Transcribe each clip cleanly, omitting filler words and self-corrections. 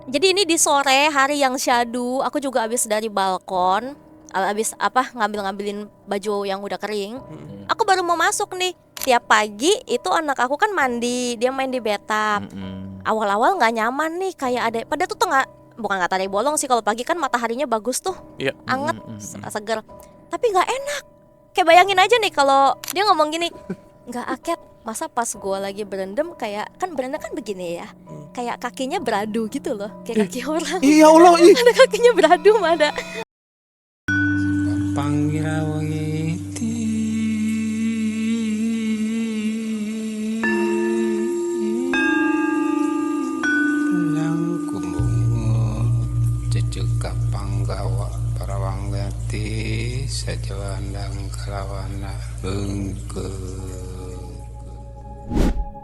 Jadi ini di sore hari yang syahdu, aku juga habis dari balkon, habis ngambilin baju yang udah kering. Aku baru mau masuk nih. Tiap pagi itu anak aku kan mandi, dia main di bathtub. Awal-awal nggak nyaman nih, kayak ada pada tuh bukan nggak tarik bolong sih, kalau pagi kan mataharinya bagus tuh, anget, seger. Tapi nggak enak. Kayak bayangin aja nih kalau dia ngomong gini, nggak Aket, masa pas gue lagi berendam kayak kan berendam kan begini ya, kayak kakinya beradu gitu loh, kayak kaki orang. Iya Allah, Ada kakinya beradu ada. Panggirawangiti Langkumbungu Ceceka panggawa Parawanggati Sajawandang kalawana Bengke.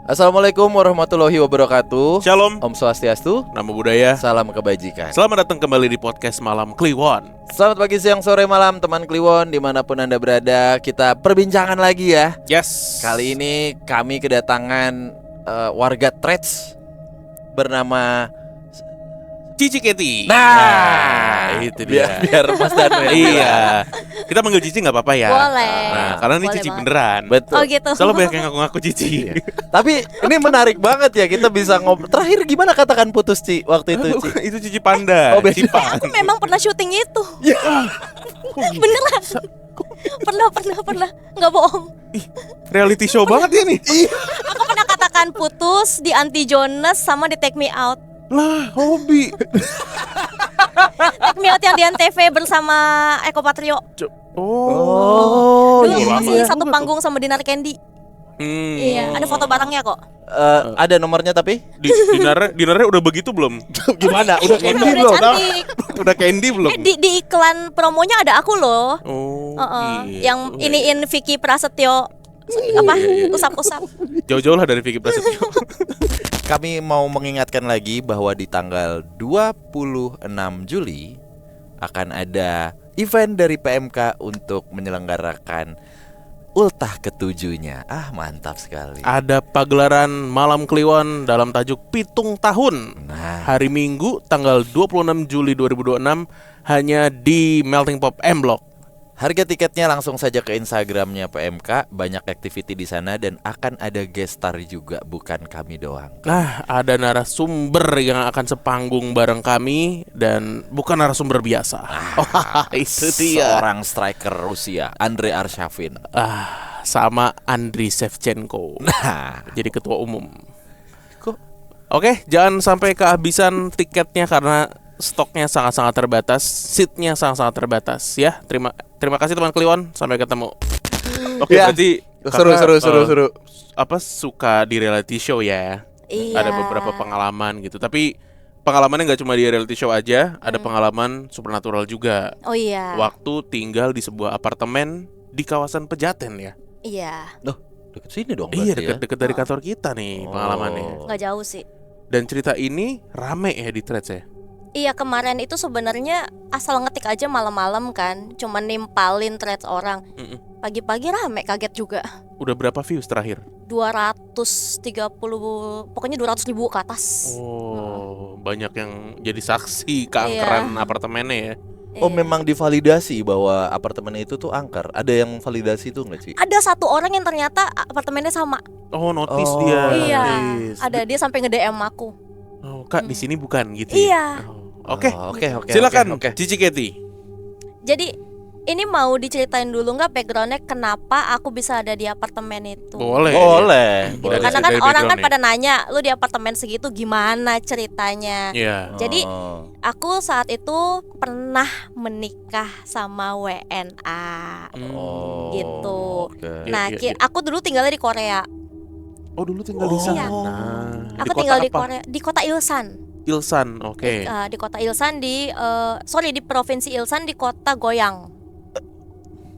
Assalamualaikum warahmatullahi wabarakatuh. Shalom, Om Swastiastu. Namo Buddhaya. Salam kebajikan. Selamat datang kembali di podcast Malam Kliwon. Selamat pagi, siang, sore, malam teman Kliwon dimanapun Anda berada. Kita perbincangan lagi ya. Yes. Kali ini kami kedatangan warga Threads bernama Cici Keti. Nah, itu dia. biar Mas Danu ya. Iya. Kita manggil Cici nggak apa-apa ya. Boleh. Nah, karena ini Boleh Cici banget. beneran. Betul. Oh gitu. Selalu banyak yang ngaku-ngaku Cici. Tapi ini menarik banget ya, kita bisa ngobrol. Terakhir gimana katakan putus, Ci, waktu itu, Ci? Itu Cici Panda. Oh, beda. Cipan. Aku memang pernah syuting itu. Beneran. Pernah. Nggak bohong. Reality show banget ya nih. Aku pernah katakan putus di Anti Jonas sama di Take Me Out. Lah, hobi. Take Me Out yang di Antv bersama Eko Patrio. Oh, Dulu iya. masih satu panggung sama Dinar Candy. Iya, ada foto barengnya kok. ada nomornya tapi? Dinarnya udah begitu belum? Gimana? Udah Udah candy belum? cantik. Udah candy belum? Di iklan promonya ada aku loh. Oh, Yang iniin Vicky Prasetyo usap-usap. Jauh-jauh lah dari Vicky Prasetyo. Kami mau mengingatkan lagi bahwa di tanggal 26 Juli akan ada event dari PMK untuk menyelenggarakan ultah ketujuhnya. Mantap sekali. Ada pagelaran Malam Kliwon dalam tajuk Pitung Tahun. Nah, Hari Minggu tanggal 26 Juli 2026 hanya di Melting Pot M Block. harga tiketnya langsung saja ke Instagramnya PMK. Banyak activity di sana dan akan ada guest star juga, bukan kami doang. Nah, ada narasumber yang akan sepanggung bareng kami dan bukan narasumber biasa. Itu dia. Seorang striker Rusia, Andre Arshavin. Sama Andriy Shevchenko. Nah, Jadi ketua umum. Oke, jangan sampai kehabisan tiketnya karena stoknya sangat-sangat terbatas, seatnya sangat-sangat terbatas ya. Terima kasih teman Kliwon, sampai ketemu. Oke, Ya. berarti seru. apa suka di reality show ya? Iya. Ada beberapa pengalaman gitu. Tapi pengalamannya nggak cuma di reality show aja, ada pengalaman supernatural juga. Oh iya. Waktu tinggal di sebuah apartemen di kawasan Pejaten ya. Iya. loh, deket sini dong Iya, berarti ya? deket-deket dari kantor kita nih pengalamannya. Nggak jauh sih. Dan cerita ini rame ya di Threads ya. Iya, kemarin itu sebenarnya asal ngetik aja malam-malam kan, cuma nimpalin threads orang. Pagi-pagi rame, kaget juga. Udah berapa views terakhir? 230, pokoknya 200.000 ke atas. Oh, banyak yang jadi saksi keangkeran apartemennya ya. Oh, memang divalidasi bahwa apartemen itu tuh angker. Ada yang validasi tuh nggak sih? Ada satu orang yang ternyata apartemennya sama. Oh, notice Oh, dia. Iya. notice. Ada, dia sampai nge-DM aku. Oh, Kak, di sini bukan gitu. Iya. Oke. Oke. Silakan, oke. Cici Keti. Jadi ini mau diceritain dulu nggak backgroundnya kenapa aku bisa ada di apartemen itu? Boleh. Gitu. Boleh. Karena kan Dari orang kan background pada nanya, lu di apartemen segitu gimana ceritanya? Iya. Jadi Oh. aku saat itu pernah menikah sama WNA Oh, gitu. oke. Nah, Iya. aku dulu tinggalnya di Korea. Oh, dulu tinggal di Oh. sana. Aku kota tinggal di apa? Korea, di kota Ilsan. Ilsan, oke. Di kota Ilsan di provinsi Ilsan di kota Goyang.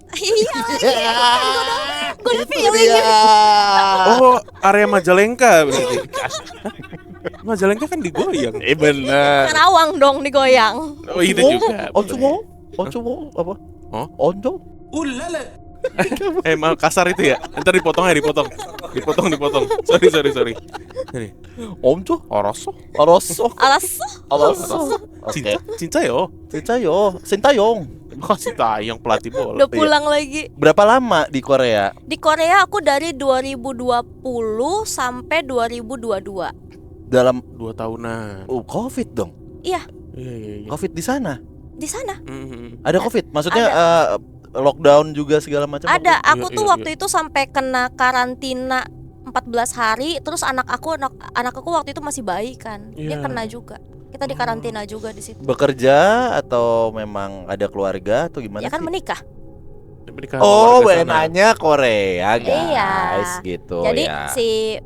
Iya. Gue udah feeling. Oh, area Majalengka berarti. Majalengka kan digoyang. Bener. Karawang dong digoyang. Oh, itu juga. Oncumo apa? Oh? Onco? Emang kasar itu ya? Ntar dipotong. Sorry. Ini. 엄청 Oroso. 알았어. Alasoh Cinta yo. 진짜요. Sintayong. Kasih tayang pelatih bola. udah pulang lagi. Berapa lama di Korea? Di Korea aku dari 2020 sampai 2022. Dalam 2 tahunan. Covid dong. Iya, Iya. Covid di sana. di sana. Ada Covid? Maksudnya lockdown juga segala macam. Ada, waktu- aku Iya, tuh iya, waktu itu sampai kena karantina 14 hari. Terus anak aku waktu itu masih bayi kan. Dia Iya. kena juga. Kita di karantina juga di situ. Bekerja atau memang ada keluarga atau gimana Ya kan sih? menikah. Oh, WNA-nya Korea, guys, Iya. gitu Jadi ya. si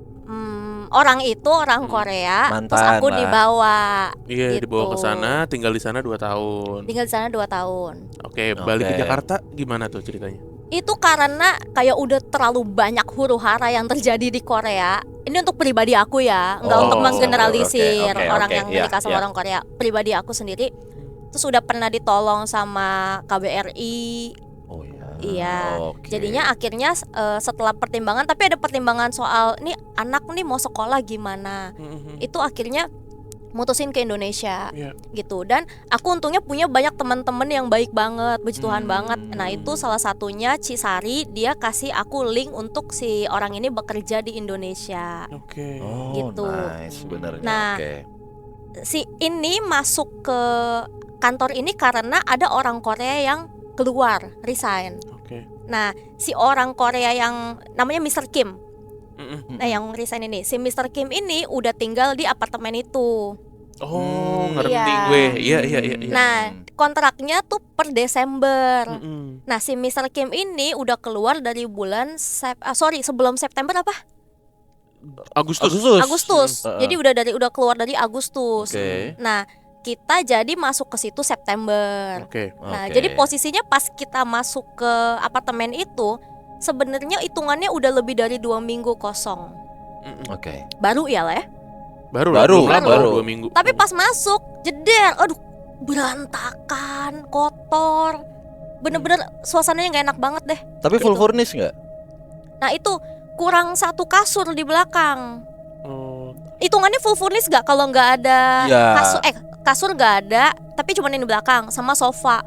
orang itu orang Korea, terus Mantan aku lah. dibawa. Iya, gitu. dibawa ke sana, tinggal di sana 2 tahun. Tinggal di sana 2 tahun. Oke, balik ke Oke. Jakarta gimana tuh ceritanya? Itu karena kayak udah terlalu banyak huru-hara yang terjadi di Korea. Ini untuk pribadi aku ya, nggak Oh, untuk menggeneralisir oke, orang oke, yang iya, menikah sama iya. orang Korea. Pribadi aku sendiri, terus udah pernah ditolong sama KBRI. Oh ya. Iya. Oke. Jadinya akhirnya setelah pertimbangan, tapi ada pertimbangan soal nih anak nih mau sekolah gimana. Itu akhirnya mutusin ke Indonesia Iya. gitu. Dan aku untungnya punya banyak teman-teman yang baik banget, puji Tuhan banget. Nah itu salah satunya Cisari, dia kasih aku link untuk si orang ini bekerja di Indonesia. Oke. Oh, gitu. nice sebenarnya. Nah, Oke. Si ini masuk ke kantor ini karena ada orang Korea yang keluar, resign. Oke. Nah si orang Korea yang namanya Mr. Kim, Mm-mm. nah yang resign ini, si Mr. Kim ini udah tinggal di apartemen itu. Oh, ngerti Iya. gue. Iya. Nah kontraknya tuh per Desember. Mm-mm. Nah si Mr. Kim ini udah keluar dari bulan sebelum September apa? Agustus. Agustus. Heeh. Jadi udah keluar dari Agustus. Oke. Nah kita jadi masuk ke situ September. Oke. Nah Oke. jadi posisinya pas kita masuk ke apartemen itu sebenarnya hitungannya udah lebih dari 2 minggu kosong. Oke. Baru ya lah ya. Baru. Baru. 2 minggu. Tapi pas masuk jeder, aduh berantakan, kotor. Bener-bener suasananya nggak enak banget deh. Tapi full Gitu. furnish nggak? Nah itu kurang 1 kasur di belakang. Oh. Hitungannya full furnish gak kalau nggak ada Ya. kasur nggak ada, tapi cuma yang di belakang sama sofa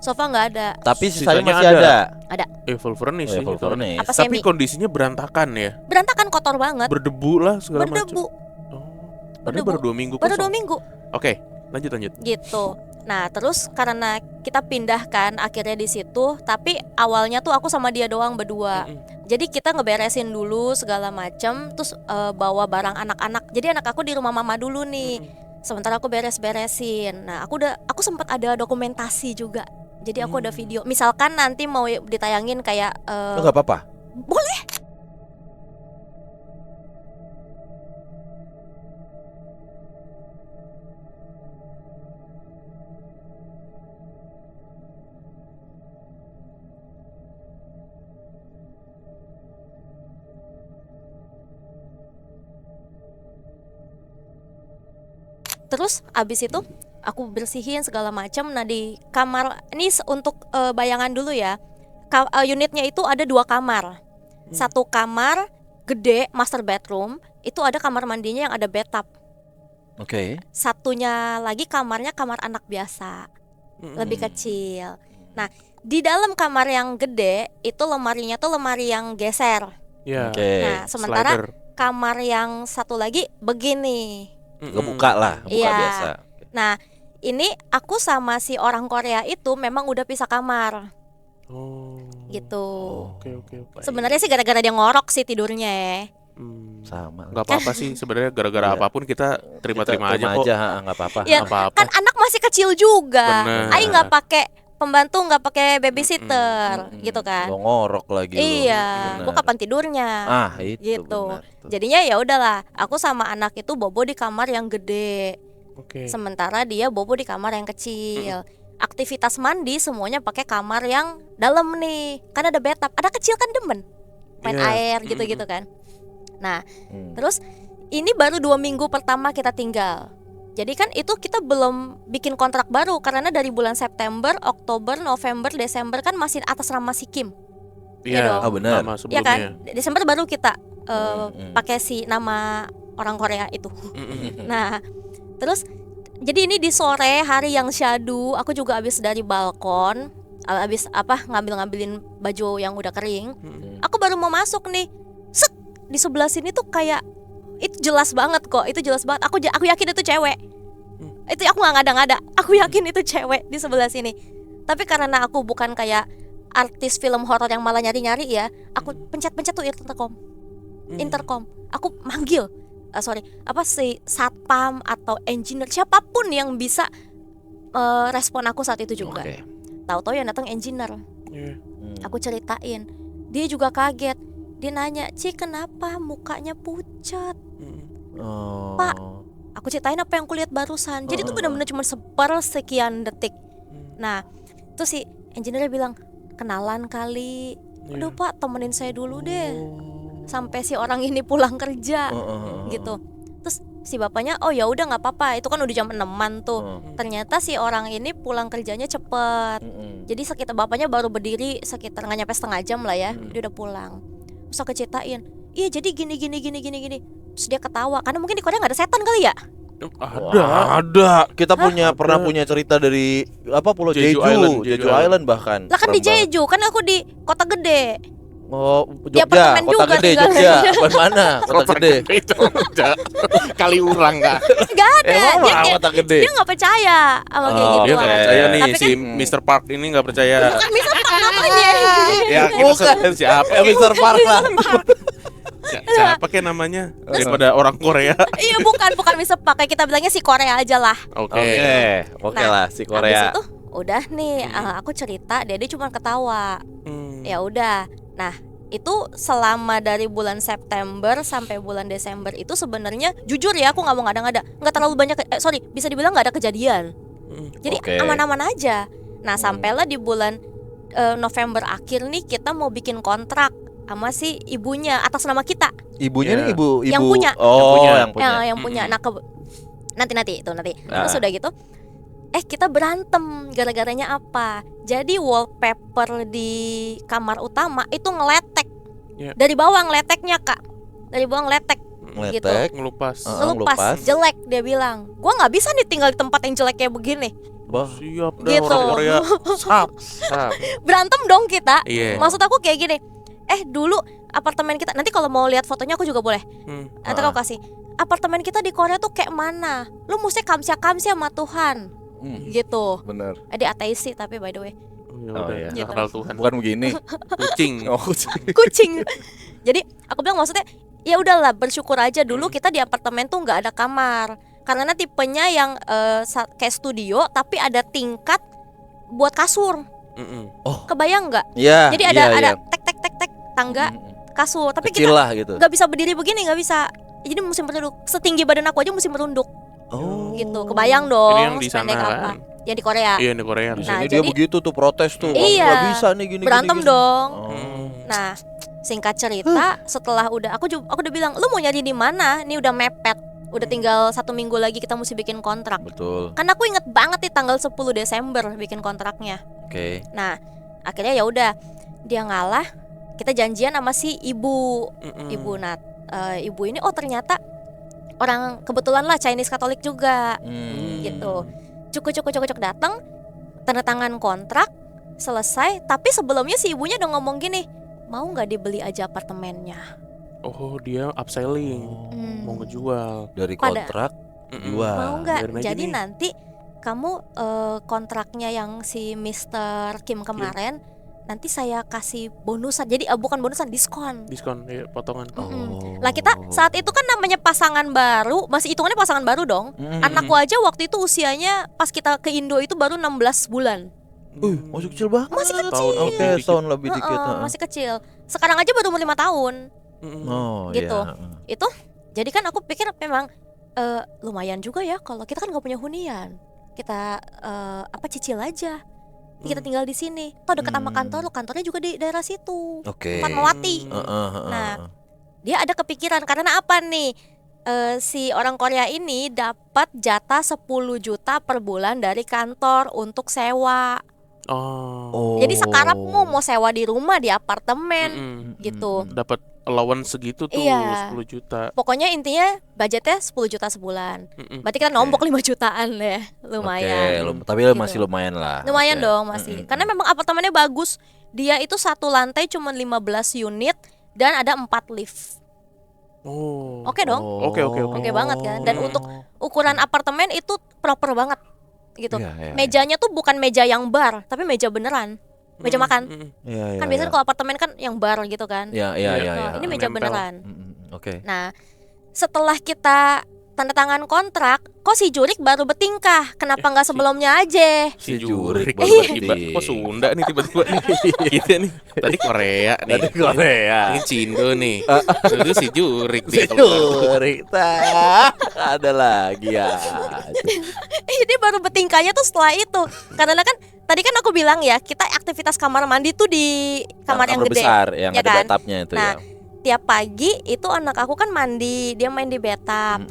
nggak ada. Tapi sisanya Sisanya masih ada. Full furnish sih Full itu. furnish. Apa Tapi semi? kondisinya berantakan ya. Berantakan, kotor banget, Berdebu lah segala macam. berdebu. Oh. Padahal Berdebu. baru 2 minggu Baru kosong. 2 minggu Oke, lanjut. gitu. Nah terus karena kita pindahkan akhirnya di situ, tapi awalnya tuh aku sama dia doang berdua. Jadi kita ngeberesin dulu segala macam, terus bawa barang anak-anak. Jadi anak aku di rumah mama dulu nih. Sementara aku beres-beresin. Nah, aku sempat ada dokumentasi juga. Jadi aku ada video. Misalkan nanti mau ditayangin kayak Lu nggak apa-apa? boleh. Terus abis itu aku bersihin segala macam. Nah di kamar ini untuk bayangan dulu ya. Unitnya itu ada 2 kamar. 1 kamar gede master bedroom, itu ada kamar mandinya yang ada bathtub. Oke. Satunya lagi kamarnya kamar anak biasa, lebih kecil. Nah di dalam kamar yang gede itu lemarinya tuh lemari yang geser. Ya. Oke. Nah sementara Slider. kamar yang satu lagi begini. Ngebuka lah, buka Iya. biasa. Nah ini aku sama si orang Korea itu memang udah pisah kamar Oh. gitu. Oke. Sebenarnya sih gara-gara dia ngorok sih tidurnya ya. Sama. Nggak apa-apa sih sebenarnya gara-gara Iya. apapun kita terima-terima aja kok. nggak apa-apa. Ya, Nggak apa-apa. Kan anak masih kecil juga. Bener. Ai nggak pakai pembantu, nggak pakai babysitter gitu kan. Lo ngorok lagi. lu. Iya, Benar. gua kapan tidurnya? Ah, itu gitu. benar tuh. Jadinya ya udahlah, aku sama anak itu bobo di kamar yang gede. Oke. Sementara dia bobo di kamar yang kecil. Aktivitas mandi semuanya pakai kamar yang dalam nih. Kan ada bathtub. Ada kecil kan demen main Iya. air gitu-gitu kan. Nah, Hmm. terus ini baru 2 minggu pertama kita tinggal. Jadi kan itu kita belum bikin kontrak baru karena dari bulan September, Oktober, November, Desember kan masih atas nama si Kim. Iya, Ah, benar. nama Ya kan? sebelumnya. Desember baru kita Mm-mm. pakai si nama orang Korea itu. Mm-mm. Nah, terus jadi ini di sore hari yang syadu, aku juga habis dari balkon, habis ngambilin baju yang udah kering. Aku baru mau masuk nih. Set, di sebelah sini tuh kayak itu jelas banget kok, itu jelas banget. Aku yakin itu cewek. Itu aku nggak ngada-ngada. Aku yakin itu cewek di sebelah sini. Tapi karena aku bukan kayak artis film horor yang malah nyari-nyari ya, aku pencet-pencet tuh intercom. Aku manggil si satpam atau engineer siapapun yang bisa respon aku saat itu juga. Oke. Tahu-tahu yang datang engineer. Iya. Aku ceritain, dia juga kaget. Dia nanya, "Ci, kenapa mukanya pucat?" Oh. Pak. Aku ceritain apa yang kulihat barusan. Jadi itu benar-benar cuma sekian detik. Nah, terus si engineer bilang, "Kenalan kali. Aduh Pak, temenin saya dulu deh sampai si orang ini pulang kerja." Gitu. Terus si bapaknya, "Oh ya udah nggak apa-apa, itu kan udah jam 6-an tuh." Ternyata si orang ini pulang kerjanya cepet. Jadi sekitar bapaknya baru berdiri sekitar nggak nyampe setengah jam lah ya, dia udah pulang. Terus aku ceritain, "Iya jadi gini." Terus dia ketawa karena mungkin di Korea nggak ada setan kali ya. Ada. Kita pernah punya cerita dari Pulau Jeju Jeju, Island, Island bahkan. Lah kan di Serem banget. Jeju, kan aku di kota gede. Oh, Di Jogja, apartemen kota juga gede tinggal. Jogja. Mana? Kota gede. Itu aja. Kali urang kah? Gak ada. Emang Dia mah kayak- kota gede. Dia nggak percaya sama kayak Oh, gitu. Dia nggak percaya nih Tapi si Mr. Park ini nggak percaya. kan bisa Pak namanya. Ya kita Bukan. siapa? Mr. Park lah. Siapa kayak namanya? Daripada orang Korea. Iya bukan Mr. Pak, kayak kita bilangnya si Korea aja lah. Oke. Oke Nah, lah si Korea. Abis itu udah nih aku cerita, dia cuma ketawa. Hmm. Ya udah. Nah, itu selama dari bulan September sampai bulan Desember itu sebenarnya jujur ya aku nggak mau ngada-ngada, nggak terlalu banyak bisa dibilang nggak ada kejadian. Jadi Oke. aman-aman aja. Nah, sampailah di bulan November akhir nih kita mau bikin kontrak sama si ibunya atas nama kita. Ibunya nih ibu Yang punya. Oh, yang punya. Yang punya. Nah, nanti. Ah. Terus udah gitu kita berantem gara-garanya apa? Jadi wallpaper di kamar utama itu ngeletek. Ya. Dari bawah ngeleteknya, Kak. Dari bawah ngeletek. Gitu. Ngetek. Ngelupas. Ngelupas, ngelupas. jelek dia bilang. Gua nggak bisa nih tinggal di tempat yang jelek kayak begini. Bah. Siap dah Gitu. orang Korea. Sap. Berantem dong kita. Iya. Maksud aku kayak gini. Dulu apartemen kita, nanti kalau mau lihat fotonya aku juga boleh. Nanti aku kasih. Apartemen kita di Korea tuh kayak mana? Lu mesti kamsia sama Tuhan. Gitu. Bener. Dia ateis sih tapi by the way. Ya Oh, udah, iya. Gitu. akal Tuhan. Bukan begini. Kucing. Oh, Kucing. Jadi aku bilang maksudnya ya udahlah bersyukur aja dulu kita di apartemen tuh nggak ada kamar. Karena tipenya yang kayak studio tapi ada tingkat buat kasur. Oh. Kebayang nggak? Iya. Jadi ada iya. tek tangga kasur. Tapi Kecil kita lah gitu. nggak bisa berdiri begini, nggak bisa. Jadi mesti merunduk. Setinggi badan aku aja mesti merunduk. Oh. Gitu. Kebayang dong. Ini yang di sependek sana apa. kan? Yang di Korea. Iya di Korea. Di Nah, sini dia jadi- begitu tuh protes tuh. Iya. Nggak bisa nih gini. Berantem gini. dong. Oh. Nah, singkat cerita, setelah aku udah bilang, "Lu mau nyari di mana? Nih udah mepet. Udah tinggal 1 minggu lagi kita mesti bikin kontrak." Betul. Karena aku inget banget nih tanggal 10 Desember bikin kontraknya. Oke. Nah, akhirnya ya udah dia ngalah. Kita janjian sama si ibu. Ibu Nat. Ibu ini ternyata orang kebetulan lah Chinese Katolik juga. Gitu. Cuk datang, tanda tangan kontrak, selesai. Tapi sebelumnya si ibunya udah ngomong gini, mau nggak dibeli aja apartemennya? Oh dia upselling. Mau ngejual. Dari Pada- kontrak Mm-mm. jual. Mau nggak? biarin aja Jadi nih. nanti kamu kontraknya yang si Mr. Kim kemarin, nanti saya kasih bonusan. Jadi bukan bonusan, diskon. Diskon ya potongan. Lah kita saat itu kan namanya pasangan baru, masih hitungannya pasangan baru dong. Anakku aja waktu itu usianya pas kita ke Indo itu baru 16 bulan. Masih kecil banget. Masih kecil. Tahun Oke, lebih dikit. tahun lebih dikit. Masih kecil. Sekarang aja baru umur 5 tahun. Oh, Gitu. iya. Itu jadi kan aku pikir memang lumayan juga ya kalau kita kan nggak punya hunian. Kita cicil aja. Kita tinggal di sini. Toh dekat sama kantornya juga di daerah situ. Oke. Fatmawati. Nah, dia ada kepikiran karena apa nih? Si orang Korea ini dapat jatah 10 juta per bulan dari kantor untuk sewa. Oh. Jadi sekarapmu mau sewa di rumah, di apartemen gitu. Dapat allowance segitu tuh, Iya. 10 juta. Pokoknya intinya budgetnya 10 juta sebulan. Berarti kita nombok 5 jutaan deh. Lumayan. Tapi Gitu. masih lumayan lah. Lumayan Oke. dong masih. Karena memang apartemennya bagus. Dia itu satu lantai cuma 15 unit dan ada 4 lift. Oh. Oke dong. Oke. Oke banget kan. Dan untuk ukuran apartemen itu proper banget gitu. Iya, iya, Mejanya tuh bukan meja yang bar, tapi meja beneran. Meja makan. Iya, Kan biasanya kalau apartemen kan yang bar gitu kan. Iya. Nah, ini meja Nempel. beneran. Oke. Nah, setelah kita tanda tangan kontrak, kok si Jurik baru bertingkah? Kenapa nggak sebelumnya aja? Si Jurik Jurik baru tiba-tiba. berhenti. Kok Sunda nih tiba-tiba nih. Kita nih. Tadi Korea nih. Tadi Korea. Ini Cindo nih. Itu si Jurik Si nih. kalau- Jurik ada lagi ya. Dia baru bertingkahnya tuh setelah itu. Karena kan tadi kan aku bilang ya, kita aktivitas kamar mandi tuh di kamar yang gede. besar yang ya ada kan? bathtubnya itu Nah, ya. tiap pagi itu anak aku kan mandi, dia main di bathtub.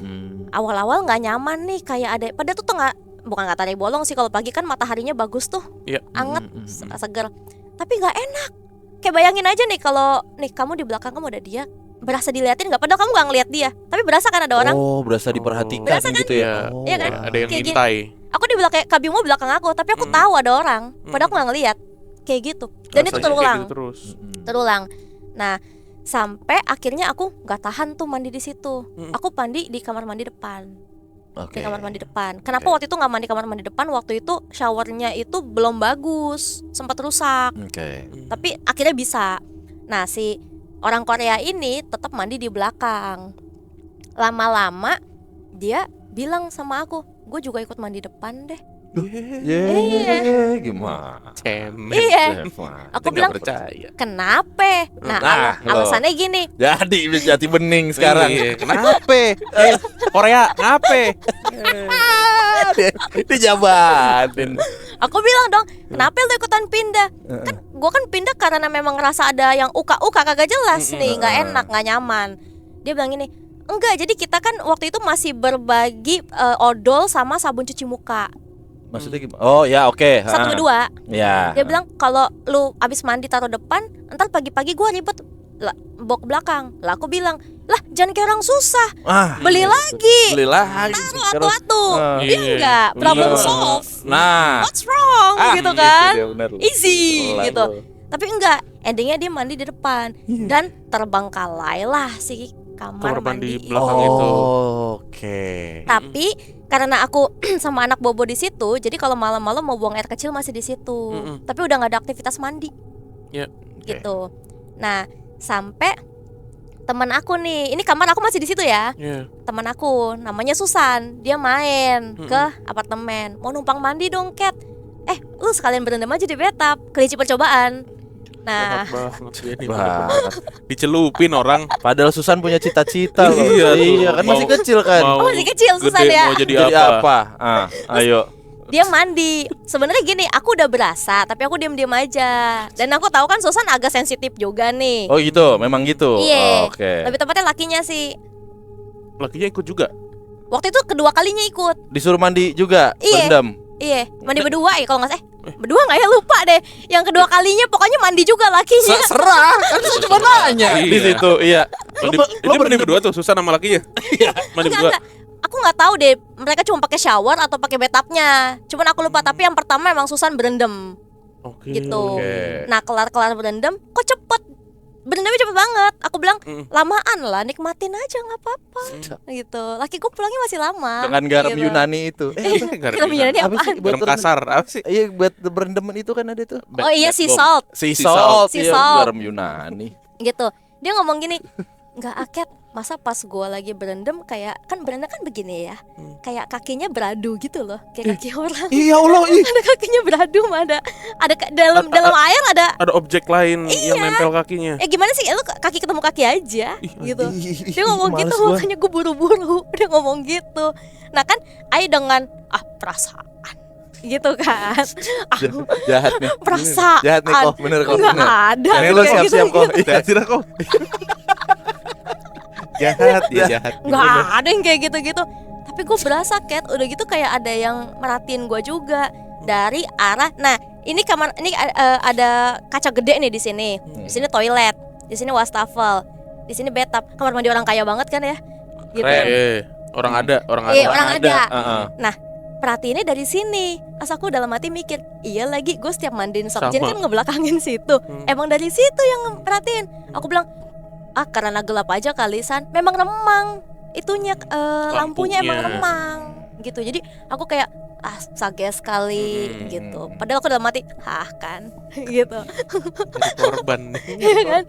Awal-awal nggak nyaman nih, kayak ada padahal tuh nggak, bukan nggak tarik bolong sih, kalau pagi kan mataharinya bagus tuh, Iya. anget, seger. Tapi nggak enak. Kayak bayangin aja nih kalau nih kamu di belakang kamu ada dia, berasa diliatin nggak? Padahal kamu nggak ngeliat dia, tapi berasa kan ada orang. Oh, berasa diperhatikan Berasa kan? gitu ya. Iya. Oh. Iya kan? Ada yang Kayak gini. ngintai. Aku di belakang Kak Bimo belakang aku, tapi aku tahu ada orang, padahal aku nggak ngeliat. Kayak gitu. Dan itu Rasanya kayak terulang, gitu terus. terulang. Nah, sampai akhirnya aku nggak tahan tuh mandi di situ. Aku mandi di kamar mandi depan. Oke. Di kamar mandi depan. Kenapa waktu itu nggak mandi kamar mandi depan? Waktu itu showernya itu belum bagus, sempat rusak. Oke. Tapi akhirnya bisa. Nah, si orang Korea ini tetap mandi di belakang. Lama-lama dia bilang sama aku, gue juga ikut mandi depan deh. Ye, gimana? Cemen. Iya. Gimana? Aku Nggak bilang, percaya. kenapa? Nah, alasannya gini. Jadi jati bening sekarang. Iya, kenapa? Korea, ngape? Dijabatin. Aku bilang dong, kenapa lu ikutan pindah? Kan gue kan pindah karena memang ngerasa ada yang uka-uka kagak jelas nih, nggak enak, nggak nyaman. Dia bilang gini, enggak, jadi kita kan waktu itu masih berbagi odol sama sabun cuci muka, Maksudnya gimana? Oh ya, oke. satu berdua. Ya. Dia bilang kalau lu abis mandi taruh depan, ntar pagi-pagi gue ribet lah, bawa ke belakang. Lah aku bilang, lah jangan kayak orang susah, beli lagi, Beli lagi. taruh atu-atu. Dia Iya. enggak, problem Iya. solve. Nah. What's wrong gitu kan? dia benar. Easy Lah, gitu. lo. Tapi enggak, endingnya dia mandi di depan dan terbengkalailah si kamar Kamar mandi mandi. belakang itu. Oke. Tapi karena aku sama anak bobo di situ, jadi kalau malam-malam mau buang air kecil masih di situ. Tapi udah nggak ada aktivitas mandi Ya. gitu. Nah, sampai teman aku nih, ini kamar aku masih di situ ya. Iya. Teman aku namanya Susan, dia main ke apartemen, mau numpang mandi dong, Cat. Lu sekalian berendam aja di bathtub, kelinci percobaan. Nah, Jahat banget dia nih, Wah. bener-bener. Dicelupin orang. Padahal Susan punya cita-cita loh. Iya, tuh. Iya kan masih Mau- kecil kan. Mau masih kecil, Susan gede, ya. Mau jadi Jadi apa? apa? Ayo. dia mandi. Sebenarnya gini, aku udah berasa, tapi aku diam-diam aja. Dan aku tahu kan Susan agak sensitif juga nih. Oh gitu, memang gitu. Iya. Oke. Lebih tepatnya lakinya sih. Lakinya ikut juga. Waktu itu kedua kalinya ikut. Disuruh mandi juga, Iya. berendam. Iya, mandi berdua ya kalau nggak salah. Berdua nggak ya, lupa deh. Yang kedua kalinya pokoknya mandi juga lakinya. Serah, kan saya cuma nanya Iya. di situ. Iya. Mandi, Lo ini mandi berdua tuh, Susan sama lakinya. Mandi berdua. Enggak. Aku nggak tahu deh, mereka cuma pakai shower atau pakai bathtubnya. Cuman aku lupa. Tapi yang pertama emang Susan berendam Oke. gitu. Oke. Nah, kelar berendam, kok cepet? Berendamnya cepet banget. Aku bilang lamaan lah, nikmatin aja nggak apa-apa gitu. Lakiku pulangnya masih lama. Dengan garam gitu. Yunani itu. Garam Yunani apa sih? apaan? Buat Garam kasar, apa sih? Iya, buat berendaman itu kan ada tuh. Oh iya, sea salt Sea Sea salt, Sea iya, salt. garam Yunani. gitu. Dia ngomong gini, nggak Aket, masa pas gue lagi berendam kayak, kan berendam kan begini ya, kayak kakinya beradu gitu loh, kayak kaki orang. Iya Allah, ih. Ada kakinya beradu, ada dalam air ada. Ada objek lain yang Iya. nempel kakinya. Gimana sih, lu kaki ketemu kaki aja gitu. Dia ngomong males gitu, gua. makanya gue buru-buru. Dia ngomong gitu. Nah kan, Ai dengan perasaan gitu kan. Jahat nih. Perasaan. Jahat nih kok, bener kok. Nggak bener. ada. Ini lo kayak siap-siap gitu. kok. Hati-hati kok. Jahat, ya jahat. Nggak ada yang kayak gitu-gitu. Tapi gue berasa, Kat, udah gitu kayak ada yang merhatiin gue juga dari arah. Nah, ini kamar ini ada kaca gede nih di sini. Di sini toilet, di sini wastafel, di sini bathtub. Kamar mandi orang kaya banget kan ya? Gitu. Orang ada. Orang ada. Heeh. Nah, perhatiinnya dari sini. Pas aku dalam hati mikir, iya lagi gue setiap mandiin Sokjin Sama. kan ngebelakangin situ. Emang dari situ yang perhatiin. Aku bilang, karena gelap aja kali San. Memang remang. Itunya lampunya emang remang gitu. Jadi aku kayak sage sekali gitu. Padahal aku dalam hati, kan gitu. Jadi korban. Iya kan?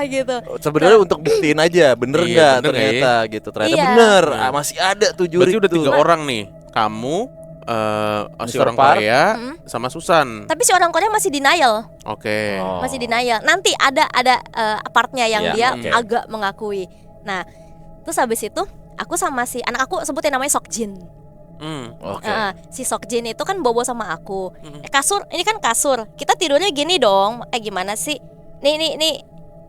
Gitu. Sebenarnya untuk buktiin aja bener Iya, nggak bener ternyata gitu. Ternyata Iya. bener. Iya. Masih ada tuh Berarti juri udah 3 tuh. orang nih. Kamu si Mr. orang Park. Korea sama Susan. Tapi si orang Korea masih denial. Oke. Oh. Masih denial. Nanti ada partnya yang Iya, dia oke. agak mengakui. Nah, terus habis itu aku sama si anak aku sebutin namanya Sokjin. Oke. Si Sokjin itu kan bobo sama aku. Kasur, ini kan kasur. Kita tidurnya gini dong. Gimana sih? Nih.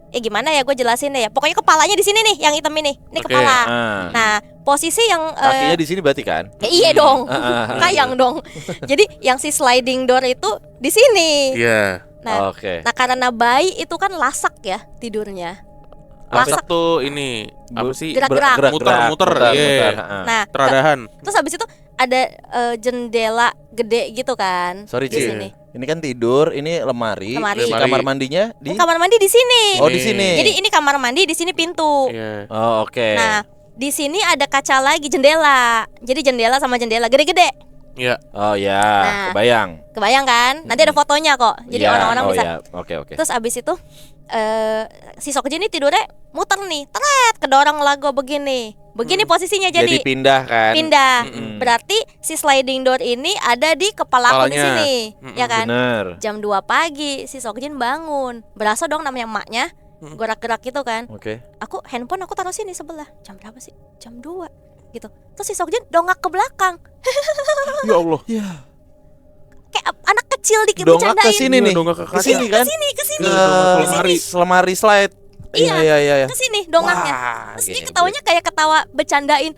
Gimana ya gue jelasin deh ya. Pokoknya kepalanya di sini nih, yang hitam ini. Ini Oke. kepala. Ah. Nah, posisi yang Kakinya di sini berarti kan? iya dong. Ah. Kayang dong. Jadi yang si sliding door itu di sini. Iya. Nah, Oke. nah karena bayi itu kan lasak ya tidurnya. Masak tuh ini apa sih? Gerak-gerak. Muter, iya. Nah, Teradahan. terus habis itu ada jendela gede gitu kan. Sorry di Ci. sini. Ini kan tidur, ini lemari. Lemari. Si kamar mandinya di. Kamar mandi di sini. Oh di sini. Jadi ini kamar mandi, di sini pintu. Iya. Oh oke. Nah, di sini ada kaca lagi jendela. Jadi jendela sama jendela gede-gede. Iya. Oh ya, Nah. kebayang. Kebayang kan? Nanti ada fotonya kok. Jadi Iya, orang-orang oh bisa. ya. Oke. Terus abis itu si Sokjin ini tidurnya muter nih, kedorong lagu begini posisinya Jadi pindah kan? pindah. Mm-mm. Berarti si sliding door ini ada di kepala aku di Kepalanya. sini, ya kan? Bener. Jam 2 pagi si Sokjin bangun, berasa dong namanya emaknya gerak-gerak gitu kan. Oke. Aku handphone aku taruh sini sebelah. Jam berapa sih? Jam 2 gitu. Terus si Sokjin dongak ke belakang, Ya Allah. Ya. kayak anak kecil Dongak ke bercandain. sini nih. Dongak ke Ke sini kan? Ke sini. Lemari slide. Iya. Ke sini dongaknya. Wah, Terus dia gini. ketawanya kayak ketawa bercandain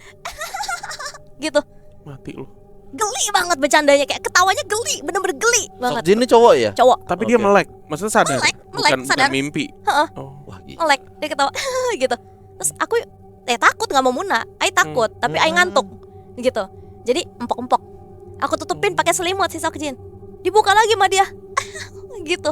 gitu. Mati lu. Geli banget bercandanya, kayak ketawanya geli, bener-bener geli banget. Sokjin ini cowok ya? Cowok Tapi dia Oke. melek. Maksudnya sadar. Melek, bukan sadar. mimpi. Heeh. Oh. Wah, gila. melek, dia ketawa gitu. Terus aku takut nggak mau muna, ai takut, tapi ai ngantuk gitu. Jadi empok-empok. Aku tutupin pakai selimut si Sokjin. Dibuka lagi sama dia. Gitu.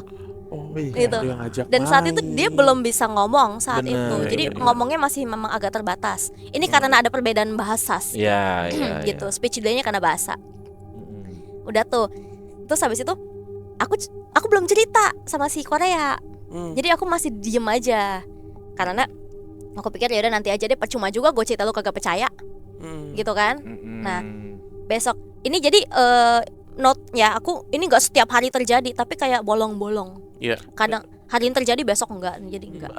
Oh, Gitu. Dia ngajak Dan saat main. itu dia belum bisa ngomong saat Bener, itu. Jadi bener. ngomongnya masih memang agak terbatas. Ini karena ada perbedaan bahasa sih. Iya. Gitu. Speech delaynya karena bahasa. Mm. Udah tuh. Terus habis itu aku belum cerita sama si Korea. Jadi aku masih diem aja. Karena aku pikir ya udah nanti aja deh, percuma juga gue cerita lu kagak percaya. Gitu kan? Nah, besok ini jadi note ya, aku ini nggak setiap hari terjadi, tapi kayak bolong-bolong. Iya. Kadang hari ini terjadi, besok enggak, jadi enggak.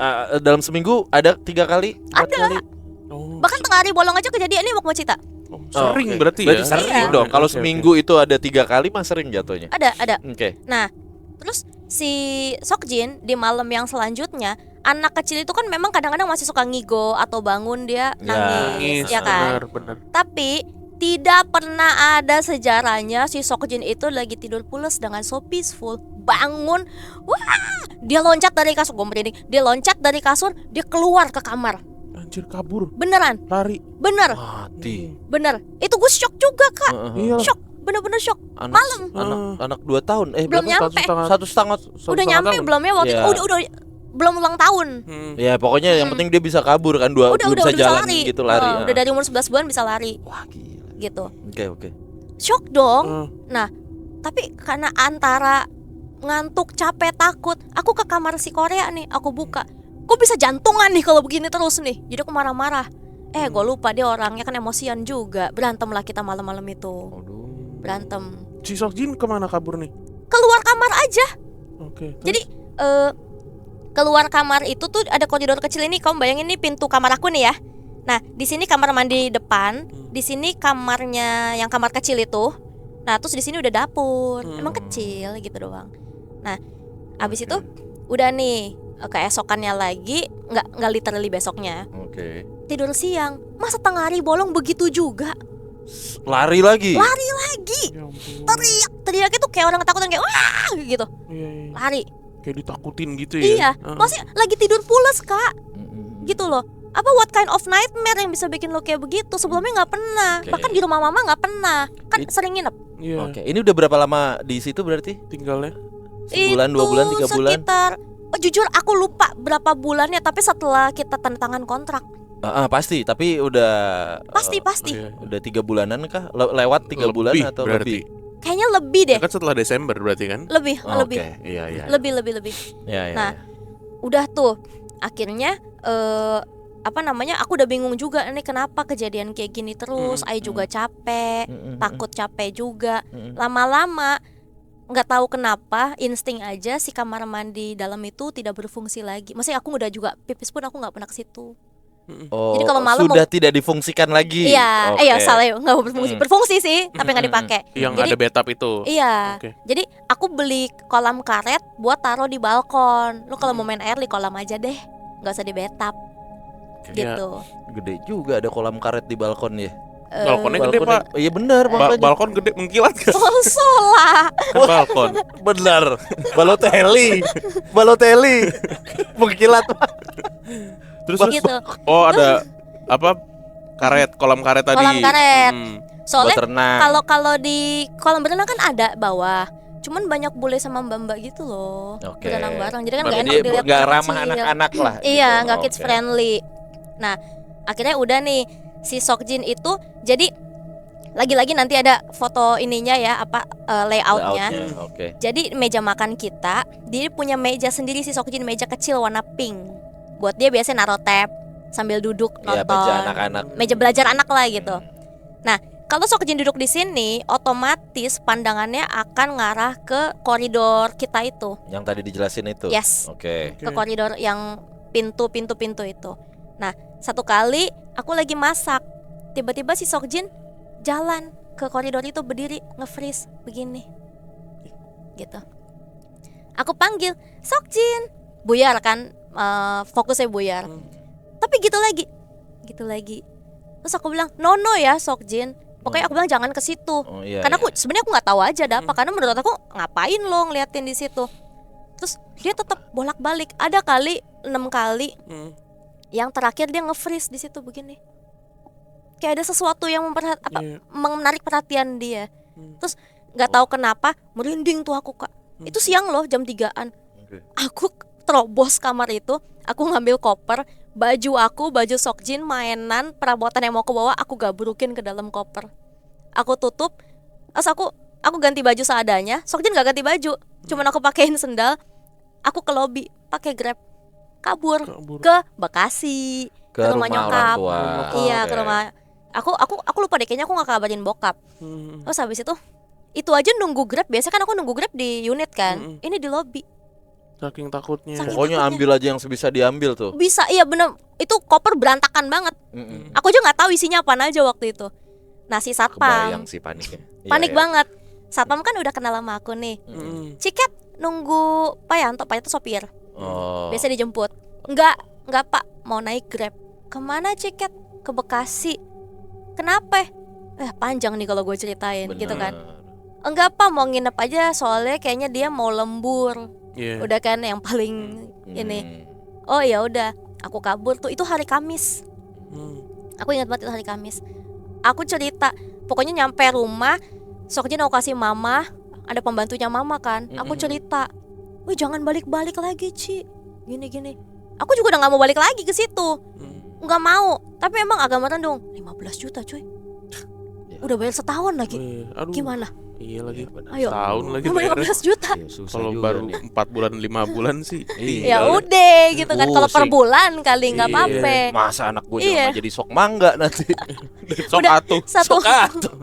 Dalam seminggu ada 3 kali? 4 kali? Oh. Bahkan tengah hari bolong aja kejadian. Ini mau cerita. Oh, sering oke. berarti ya. Sering Iya. dong. Kalau Oke, seminggu itu ada 3 kali mah sering jatuhnya. Ada. Oke. Nah, terus si Sokjin di malam yang selanjutnya, anak kecil itu kan memang kadang-kadang masih suka ngigo atau bangun dia nangis, ya kan? Benar. Tapi tidak pernah ada sejarahnya si Sokjin itu lagi tidur pules dengan so peaceful. Bangun, wah, dia loncat dari kasur, gue merinding. Dia loncat dari kasur, dia keluar ke kamar. Anjir, kabur, Beneran, lari. bener, Mati. bener. Itu gue shock juga kak, Iya. shock, bener-bener shock. Anak, Malam. anak 2 tahun. Belum berapa? nyampe. 1,5. Udah nyampe belum ya waktu Iya. itu? Udah, belum ulang tahun. Ya pokoknya yang penting dia bisa kabur kan, belum bisa jalan lari. gitu lari. Udah dari umur 11 bulan bisa lari Wah gila. gitu. Oke. Shock dong. Nah, tapi karena antara ngantuk, capek, takut, aku ke kamar si Korea nih, aku buka. Kok bisa jantungan nih kalau begini terus nih. Jadi aku marah-marah. Gue lupa dia orangnya kan emosian juga. Berantem lah kita malam-malam itu. Berantem. Si Sokjin kemana kabur nih? Keluar kamar aja. Oke. Jadi keluar kamar itu tuh ada koridor kecil ini. Kamu bayangin nih pintu kamar aku nih ya. Nah, di sini kamar mandi depan, di sini kamarnya yang kamar kecil itu. Nah, terus di sini udah dapur. Emang kecil gitu doang. Nah, abis itu udah nih keesokannya lagi, nggak literally besoknya. Oke. Tidur siang, masa tengah hari bolong begitu juga. Lari lagi. Lari lagi. Ya ampun. Teriak itu tuh kayak orang ketakutan kayak wah gitu, Iya. lari. Kayak ditakutin gitu ya. Iya, maksudnya lagi tidur pules kak, gitu loh. Apa what kind of nightmare yang bisa bikin lo kayak begitu? Sebelumnya nggak pernah, Oke. bahkan di rumah mama nggak pernah, kan sering nginep. Iya. Oke, ini udah berapa lama di situ berarti? Tinggalnya. Sebulan, 2 bulan, 3 bulan? Sekitar, jujur aku lupa berapa bulannya, tapi setelah kita tanda tangan kontrak, Pasti, tapi udah pasti. Iya. udah 3 bulanan kah? Lewat 3 bulan Lebih atau berarti. lebih? Kayaknya lebih deh, Ya kan setelah Desember berarti kan? lebih. Oke, iya. Lebih. Ya, Nah, udah tuh, akhirnya apa namanya? Aku udah bingung juga nih kenapa kejadian kayak gini terus. Ai juga capek, takut capek juga. Lama-lama nggak tahu kenapa insting aja si kamar mandi dalam itu tidak berfungsi lagi. Maksudnya aku udah juga pipis pun aku nggak pernah ke situ. Oh, Jadi kalau malam sudah tidak difungsikan lagi. Iya, Oke. salah ya, nggak berfungsi. Berfungsi sih, tapi nggak dipakai. Yang Jadi- ada bathtub itu. Iya. Oke. Jadi aku beli kolam karet buat taruh di balkon. Lu kalau mau main air di kolam aja deh, nggak usah di bathtub. Gitu. Gede juga ada kolam karet di balkon ya. Balkonnya gede, Pak. Iya benar, makanya. Balkon gede mengkilat kan? Solah. Kan balkon. Benar. Balotelli. Mengkilat. Terus Gitu. oh ada apa? Karet, kolam karet tadi. Kolam karet. Soalnya Buat renang. kalau di kolam berenang kan ada bawah. Cuman banyak bule sama mbak-mbak gitu loh. Oke. Berenang bareng. Jadi kan nggak Berarti enak dilihat nggak anak ramah kecil. anak-anak lah. Iya, gitu. nggak kids Oke. friendly. Nah, akhirnya udah nih si Sokjin itu jadi lagi-lagi nanti ada foto ininya ya layoutnya. Oke. Jadi meja makan kita, dia punya meja sendiri si Sokjin, meja kecil warna pink. Buat dia biasanya naruh tab sambil duduk Iya, nonton. meja anak-anak. Meja belajar anak lah gitu. Nah, kalau Sokjin duduk di sini, otomatis pandangannya akan ngarah ke koridor kita itu. Yang tadi dijelasin itu. Yes. Oke. Ke koridor yang pintu itu. Nah, satu kali aku lagi masak, tiba-tiba si Sokjin jalan ke koridor itu berdiri nge-freeze begini, gitu. Aku panggil Sokjin, buyar kan, fokusnya buyar. Tapi gitu lagi. Terus aku bilang no ya Sokjin. Pokoknya aku bilang jangan ke situ. Oh, iya, Karena iya. aku sebenarnya aku nggak tahu aja ada apa. Karena menurut aku ngapain lo ngeliatin di situ. Terus dia tetap bolak-balik. Ada kali 6 kali. Yang terakhir dia nge-freeze di situ begini. Kayak ada sesuatu yang menarik perhatian dia. Terus nggak tahu kenapa merinding tuh aku kak. Itu siang loh jam 3-an. Oke. Aku terobos kamar itu. Aku ngambil koper, baju Sokjin, mainan, perabotan yang mau aku bawa, aku gabrukin ke dalam koper. Aku tutup. Terus aku ganti baju seadanya. Sokjin gak ganti baju, cuman aku pakein sendal. Aku ke lobi pakai Grab, kabur ke Bekasi, Ke rumah rumah nyokap. orang tua. Iya, Oke. ke rumah. Aku lupa deh, kayaknya aku nggak kabarin bokap. Terus habis itu aja nunggu Grab. Biasanya kan aku nunggu Grab di unit kan. Ini di lobi. Saking takutnya. Saking- Pokoknya takutnya. ambil aja yang sebisa diambil tuh. Bisa, iya bener. Itu koper berantakan banget. Aku aja nggak tahu isinya apaan aja waktu itu. Nah si Kebayang satpam sih paniknya. Iya, panik iya. banget. Satpam kan udah kenal sama aku nih. Ciket nunggu Pak Yanto itu sopir. Oh. Biasa dijemput. Enggak Pak, mau naik Grab. Kemana Ciket? Ke Bekasi. Kenapa? Panjang nih kalau gue ceritain gitu kan. Enggak Pak, mau nginep aja soalnya kayaknya dia mau lembur. Iya. Udah kan yang paling ini. Oh ya udah, aku kabur tuh. Itu hari Kamis. Aku ingat banget itu hari Kamis. Aku cerita, pokoknya nyampe rumah, Sokjin aku kasih mama, ada pembantunya mama kan. Aku cerita, wih jangan balik-balik lagi Ci, gini-gini. Aku juga udah gak mau balik lagi ke situ, nggak mau. Tapi emang agak merendung. 15 juta cuy, udah bayar setahun lagi. Aduh. Gimana? Iya lagi. Ayo, Tahun lagi bayar bayarnya. 15 juta. Iya, susah Kalau juga baru nih. 4 bulan 5 bulan sih. Ya udah gitu kan. Kalau per Pusing. bulan kali nggak Iya. apa-apa. Masa anak gue Iya. jangan jadi sok mangga nanti. Sok Udah atuh. satu Sok atuh.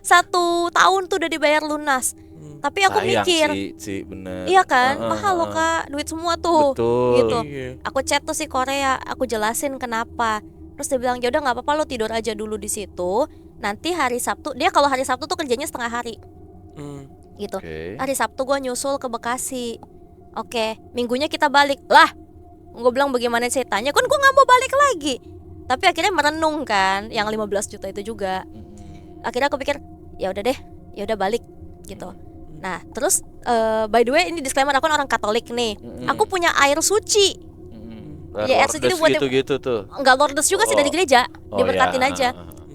1 tahun tuh udah dibayar lunas. Tapi aku Sayang mikir, sih bener. iya kan, Heeh, mahal loh heeh. kak, duit semua tuh. Betul. Gitu. Iya. Aku chat tuh si Korea, aku jelasin kenapa. Terus dia bilang, ya udah nggak apa-apa, lo tidur aja dulu di situ. Nanti hari Sabtu, dia kalau hari Sabtu tuh kerjanya setengah hari, gitu. Oke. Hari Sabtu gue nyusul ke Bekasi. Oke, minggunya kita balik. Lah, gue bilang bagaimana ceritanya? Kan gue nggak mau balik lagi. Tapi akhirnya merenung kan, yang 15 juta itu juga. Akhirnya aku pikir, ya udah deh, ya udah balik, gitu. Nah terus by the way ini disclaimer, aku kan orang Katolik nih. Aku punya air suci. Ya, air suci itu buat gitu tuh. Enggak lordes juga sih, dari gereja. Oh, Diberkatin ya. aja.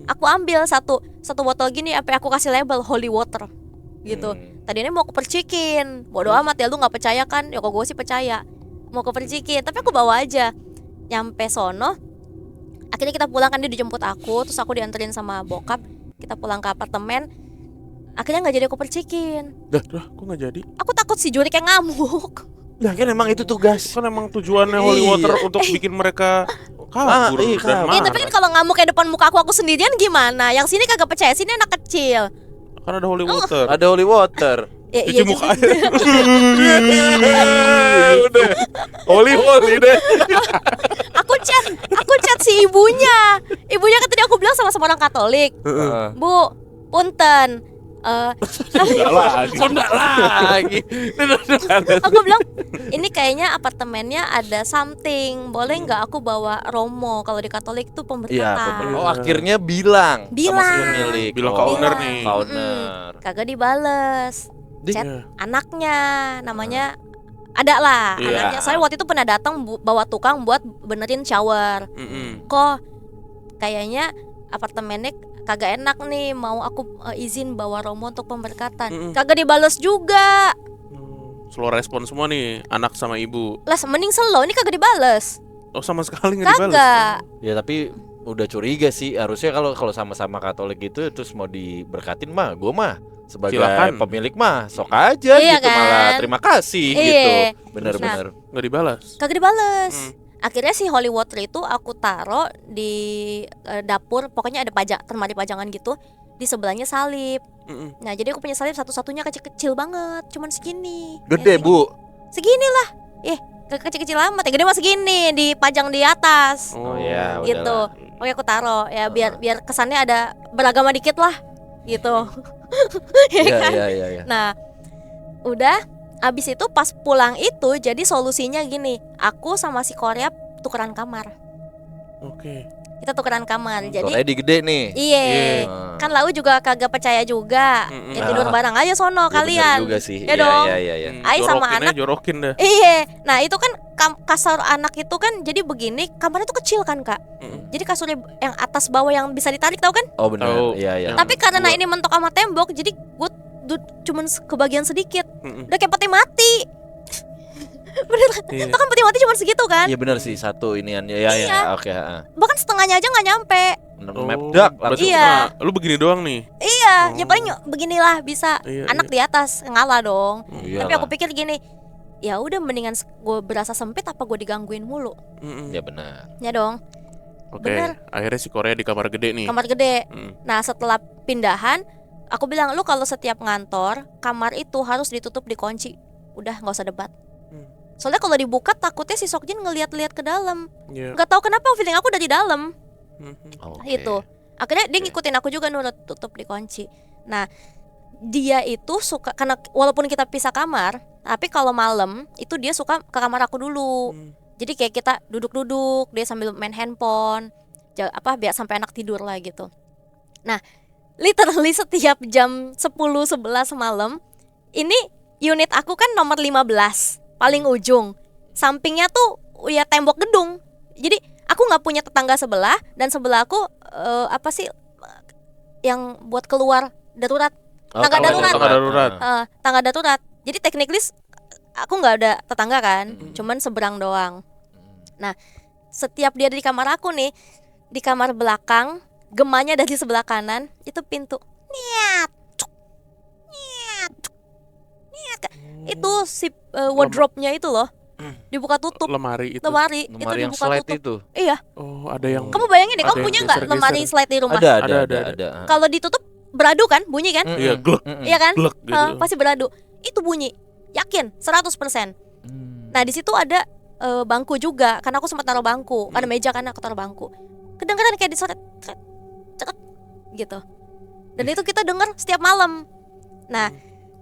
Aku ambil satu botol gini, sampai aku kasih label holy water gitu. Tadinya mau aku percikin, bodo amat ya, lu nggak percaya kan? Ya kok gue sih percaya. Mau aku percikin, tapi aku bawa aja. Nyampe sono, akhirnya kita pulang kan, dia dijemput aku, terus aku dianterin sama bokap. Kita pulang ke apartemen. Akhirnya nggak jadi aku percikin. Dah, kok nggak jadi? Aku takut si Juri kayak ngamuk. Nah kan emang itu tugas. Kan emang tujuannya holy Iya. water untuk bikin mereka kabur Iya, dan kabur. Iya, marah. tapi kan kalau ngamuk kayak depan muka aku sendirian gimana? Yang sini kagak percaya, sini anak kecil. Kan ada holy water. Ada holy water. Ya, Cuci muka juga. Udah. Holy deh. Aku chat si ibunya. Ibunya kan tadi aku bilang sama orang Katolik. Bu, punten. Enggak lagi. Aku bilang ini kayaknya apartemennya ada something. Boleh nggak aku bawa romo? Kalau di Katolik itu Iya, pemberkatan. oh akhirnya bilang sama si Bilang. pemilik. Bilang ke Oh, owner nih. ke owner. Kagak dibales. Chat Iya. anaknya, namanya ada lah. Iya. Anaknya saya waktu itu pernah datang bawa tukang buat benerin shower. Kok kayaknya apartemennya kagak enak nih, mau aku izin bawa romo untuk pemberkatan. Kagak dibales juga. Slow respon semua nih, anak sama ibu. Lah mending slow, ini kagak dibales. Oh, sama sekali nggak dibalas. Kagak. Ya tapi udah curiga sih, harusnya kalau sama-sama Katolik gitu terus mau diberkatin mah, gue mah sebagai Silakan. pemilik mah sok aja Iya gitu, kan? malah terima kasih Iya. gitu. Bener-bener. Nggak dibalas. Kagak dibales. Akhirnya si holy water itu aku taro di dapur, pokoknya ada lemari pajangan gitu. Di sebelahnya salib. Nah jadi aku punya salib satu-satunya kecil-kecil banget, cuman segini. Gede Ya, bu. segini lah. Kecil-kecil amat. Yang gede mah segini, dipajang di atas. Oh ya Gitu. udahlah. Oke aku taro ya biar kesannya ada beragama dikit lah gitu. Ya Iya kan? iya. Nah, udah abis itu pas pulang itu jadi solusinya gini, aku sama si Korea tukeran kamar. Oke. Kita tukeran kamar. Jadi Korea di gede nih. iya, Hmm. kan Lau juga kagak percaya juga. Ya tidur bareng aja sono Ya, bener kalian. juga sih. Ya Iya, dong. Iya. Ai sama Jorokin aja, anak. jorokin dah. Iya. Nah, itu kan kasur anak itu kan jadi begini, kamarnya tuh kecil kan, Kak. Jadi kasurnya yang atas bawah yang bisa ditarik tahu kan? Oh benar. Tahu. Iya iya. Yang Tapi karena dua. ini mentok sama tembok, jadi gue cuman kebagian sedikit. Udah kayak peti mati. Beneran. Iya. Itu kan peti mati cuma segitu kan? Iya benar sih satu inian ya Iya. ya. Oke, heeh. Bahkan setengahnya aja nggak nyampe. Mepdak berarti langsung. Iya. lu begini doang nih. Iya, ya paling beginilah bisa. Iya, Anak iya. di atas ngalah dong. Iyalah. Tapi aku pikir gini, ya udah mendingan gue berasa sempit apa gue digangguin mulu. Ya benar. Ya dong, Oke. Bener. Akhirnya si Korea di kamar gede nih. kamar gede. Mm. Nah setelah pindahan, aku bilang lu kalau setiap ngantor kamar itu harus ditutup dikunci. Udah nggak usah debat. Soalnya kalau dibuka takutnya si Sokjin ngeliat-liat ke dalam. Iya. Nggak tahu kenapa feeling aku dari dalam. Oke. Itu. Akhirnya dia ngikutin aku juga nurut tutup dikunci. Nah dia itu suka, karena walaupun kita pisah kamar, tapi kalau malam itu dia suka ke kamar aku dulu. Jadi kayak kita duduk-duduk, dia sambil main handphone, biar sampai anak tidur lah gitu. Nah, literally setiap jam 10-11 malam, ini unit aku kan nomor 15, paling ujung. Sampingnya tuh ya tembok gedung. Jadi aku nggak punya tetangga sebelah, dan sebelah aku yang buat keluar darurat. Tangga darurat. Tangga darurat. Tangga darurat. Jadi technically aku nggak ada tetangga kan, cuman seberang doang. Nah, setiap dia ada di kamar aku nih, di kamar belakang, gemanya dari sebelah kanan, itu pintu. Niat. Cuk, niat. Cuk, niat. Itu si wardrobe-nya itu loh. Dibuka tutup. Lemari itu. Lemari itu Lemari yang dibuka slide tutup. itu. Iya. Oh, ada yang Kamu bayangin deh, Ada kamu yang punya nggak geser-geser. lemari slide di rumah? Ada. Kalau ditutup beradu kan, bunyi kan? Iya, glek. Iya kan? Glek gitu. Pasti beradu. Itu bunyi. Yakin 100%. Nah, di situ ada bangku juga, karena aku sempat taruh bangku. Ada meja karena aku taruh bangku. Kedengeran kayak disoret cek gitu. Dan itu kita dengar setiap malam. Nah,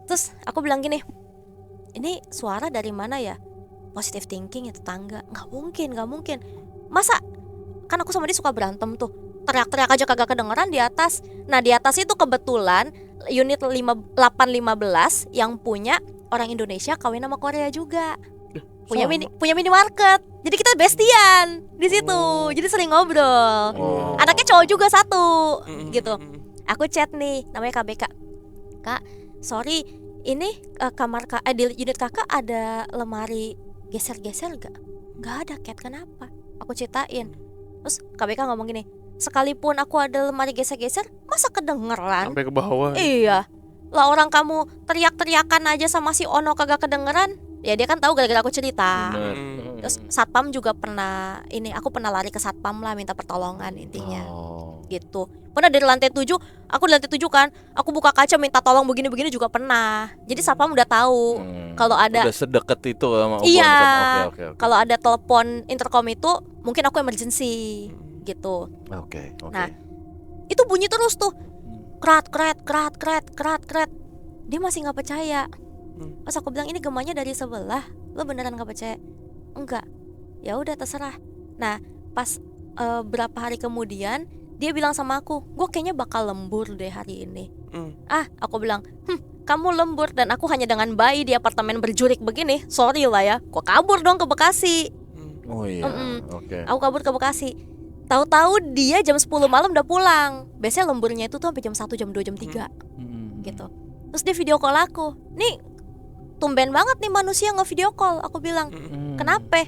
terus aku bilang gini, ini suara dari mana ya? Positive thinking ya tetangga. Nggak mungkin. Masa kan aku sama dia suka berantem tuh. teriak-teriak aja kagak kedengeran di atas. Nah di atas itu kebetulan unit 815 yang punya orang Indonesia kawin sama Korea juga. Punya minimarket. Jadi kita bestian di situ. Jadi sering ngobrol. Anaknya cowok juga satu gitu. Aku chat nih, namanya KBK. Kak, sorry, ini kamar di unit kakak ada lemari geser-geser gak? Gak ada, Kat, kenapa? Aku ceritain. Terus KBK ngomong gini, sekalipun aku ada lemari geser-geser, masa kedengeran? Sampai ke bawah. Iya. Lah orang kamu teriak-teriakan aja sama si Ono kagak kedengeran. Ya dia kan tahu gara-gara aku cerita. Terus satpam juga pernah aku pernah lari ke satpam lah minta pertolongan intinya. Gitu. Pernah dari lantai 7, aku di lantai 7 kan, aku buka kaca minta tolong begini-begini juga pernah. Jadi satpam udah tahu kalau ada udah sedekat itu sama obrolan iya. Oke. Kalau ada telepon intercom itu mungkin aku emergency gitu. Oke. Nah, itu bunyi terus tuh. Krat. Dia masih nggak percaya. Pas aku bilang ini gemanya dari sebelah, lo beneran nggak percaya? Enggak. Ya udah terserah. Nah, pas berapa hari kemudian dia bilang sama aku, gue kayaknya bakal lembur deh hari ini. Aku bilang, kamu lembur dan aku hanya dengan bayi di apartemen berjurik begini. Sorry lah ya, gue kabur dong ke Bekasi. Oh iya. Oke. Aku kabur ke Bekasi. Tahu-tahu dia jam 10 malam udah pulang. Biasanya lemburnya itu tuh sampai jam 1, jam 2, jam 3 gitu. Terus dia video call aku. Nih, tumben banget nih manusia nge-video call. Aku bilang, kenapa?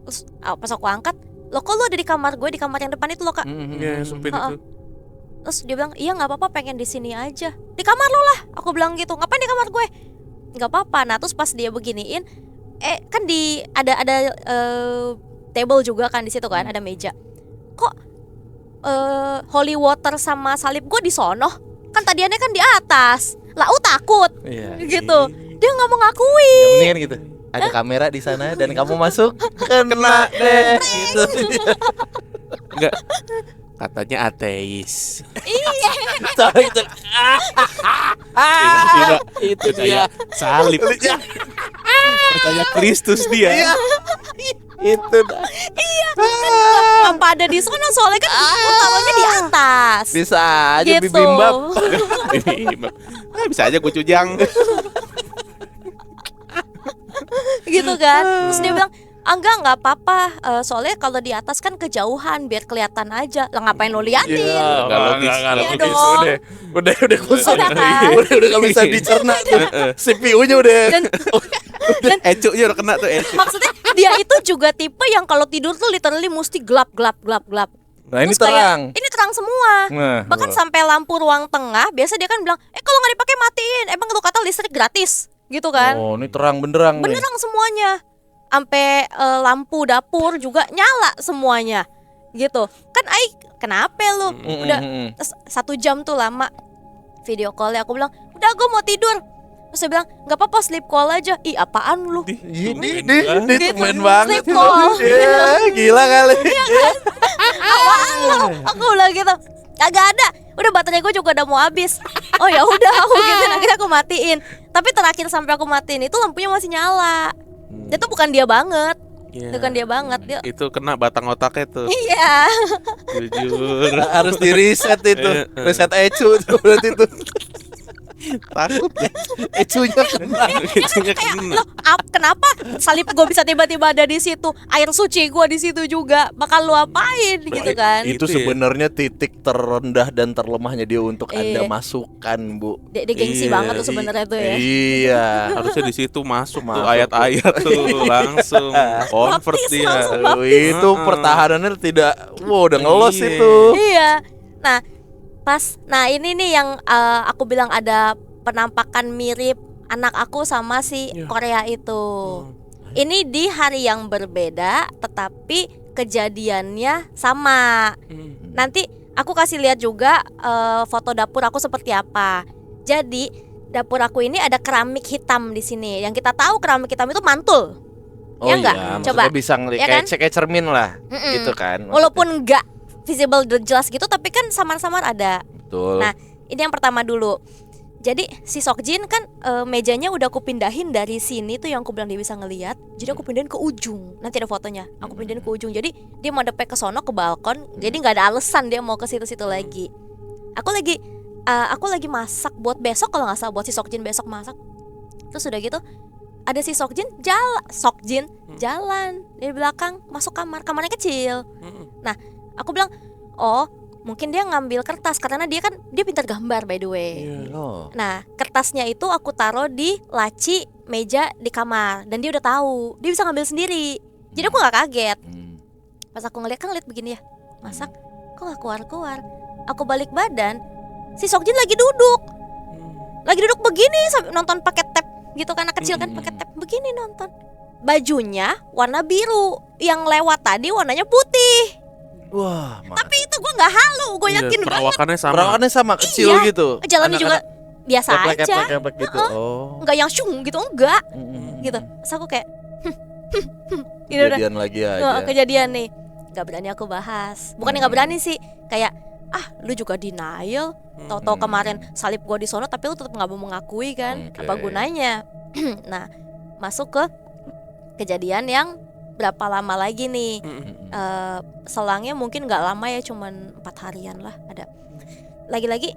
Terus pas aku angkat, lo kok lo ada di kamar gue, di kamar yang depan itu lo, Kak? Iya, sempit itu. Terus dia bilang, iya nggak apa-apa, pengen di sini aja. Di kamar lo lah. Aku bilang gitu. Ngapain di kamar gue? Nggak apa-apa. Nah terus pas dia beginiin, kan ada table juga kan di situ kan, ada meja. Kok holy water sama salib gue di sono? Kan tadiannya kan di atas. Lah, takut. Iya. Gitu. Dia nggak mau ngakuin. Ya, mendingan gitu. Ada kamera di sana dan kamu masuk kena deh gitu. Enggak. Katanya ateis. Iya. Soalnya itu Tidak. itu dia. Salib. Percaya Kristus dia. Itu dah. Kenapa ada di sono? Soalnya kan utamanya di atas. Bisa aja Gitu. bibimbap. Bisa aja gue cujang. Gitu kan. Terus dia bilang, nggak apa-apa. Soalnya kalau di atas kan kejauhan biar kelihatan aja. Lah ngapain lo liatin? Nggak logis. Iya dong. Udah kusut. Udah kan? Udah nggak bisa dicerna tuh. CPU-nya udah. Dan Ecunya udah kena tuh ecu. maksudnya dia itu juga tipe yang kalau tidur tuh literally mesti gelap. Nah, ini Terus kayak, terang. ini terang semua. Nah, Bahkan sampai lampu ruang tengah biasa dia kan bilang, kalau nggak dipakai matiin. Emang lu kata listrik gratis, gitu kan? Oh, ini terang benderang nih. Benerang semuanya. Sampai lampu dapur juga nyala semuanya. Gitu. Kan kenapa lu? Udah 1 jam tuh lama video call ya. Aku bilang, udah gue mau tidur. Terus dia bilang, gak apa-apa sleep call aja. Ih, apaan lu? Ini Gitu. temen banget. Sleep call. Ya, gila kali. Apaan lu? Aku bilang gitu. Kagak ada. Udah baterai gue juga udah mau habis. Oh ya udah, aku gitu. Akhirnya aku matiin. Tapi terakhir sampai aku matiin itu lampunya masih nyala. Dia tuh bukan dia banget. Iya. Bukan dia banget. Dia Itu kena batang otaknya tuh. iya. Jujur. Harus di reset itu. Reset ecu tuh berarti tuh. Takut ya. Ecunya kena. Ecunya kena. Loh, kenapa salib gue bisa tiba-tiba ada di situ? Air suci gue di situ juga. Bakal lu apain gitu kan? Itu Itu ya. sebenarnya titik terendah dan terlemahnya dia untuk Anda Iya. masukkan, Bu. Dia gengsi Iya, banget tuh sebenarnya tuh ya. Iya. Harusnya di situ masuk tuh Masuk. ayat-ayat tuh langsung convert Baptis dia. langsung. Aduh, itu pertahanannya tidak, udah ngelos Iya. itu. Iya. Nah ini nih yang aku bilang ada penampakan mirip anak aku sama si Korea itu. Ini di hari yang berbeda, tetapi kejadiannya sama. Nanti aku kasih lihat juga foto dapur aku seperti apa. Jadi dapur aku ini ada keramik hitam di sini. Yang kita tahu keramik hitam itu mantul. Ya enggak? Coba. maksudnya bisa Ya kan? kayak cermin lah, Mm-mm. gitu kan. maksudnya. Walaupun enggak visible jelas gitu, tapi kan samar-samar ada. Betul. Nah, ini yang pertama dulu. Jadi si Sokjin kan mejanya udah aku pindahin dari sini tuh yang aku bilang dia bisa ngelihat. Jadi aku pindahin ke ujung. Nanti ada fotonya. Aku pindahin ke ujung. Jadi dia mau depek ke sono ke balkon. Jadi nggak ada alasan dia mau ke situ-situ lagi. Aku lagi masak buat besok kalau nggak salah, buat si Sokjin besok masak. Terus udah gitu ada si Sokjin jalan dari belakang masuk kamarnya kecil. Nah aku bilang, oh mungkin dia ngambil kertas karena dia pintar gambar by the way. Oh. Nah kertasnya itu aku taruh di laci meja di kamar dan dia udah tahu, dia bisa ngambil sendiri. Jadi aku nggak kaget. Pas aku ngeliat begini ya, masak kok nggak keluar. Aku balik badan, si Sokjin lagi duduk begini sambil nonton pakai tab gitu kan, anak kecil kan pakai tab begini nonton. Bajunya warna biru, yang lewat tadi warnanya putih. Wah, Tapi itu gue nggak halu, gue yakin banget. Perawakannya sama. kecil Iya, gitu. jalannya juga biasa aja, Keplek gitu. Oh. nggak yang syung gitu, enggak gitu. Terus aku kayak gitu udah. Kejadian lagi aja. Kejadian nih, nggak berani aku bahas. Bukannya nggak berani sih, kayak lu juga denial. Tahu-tahu kemarin salib gue di sono, tapi lu tetap nggak mau mengakui kan? Oke. Apa gunanya? Nah, masuk ke kejadian yang berapa lama lagi nih? Selangnya mungkin nggak lama ya, cuman 4 harian lah ada. Lagi-lagi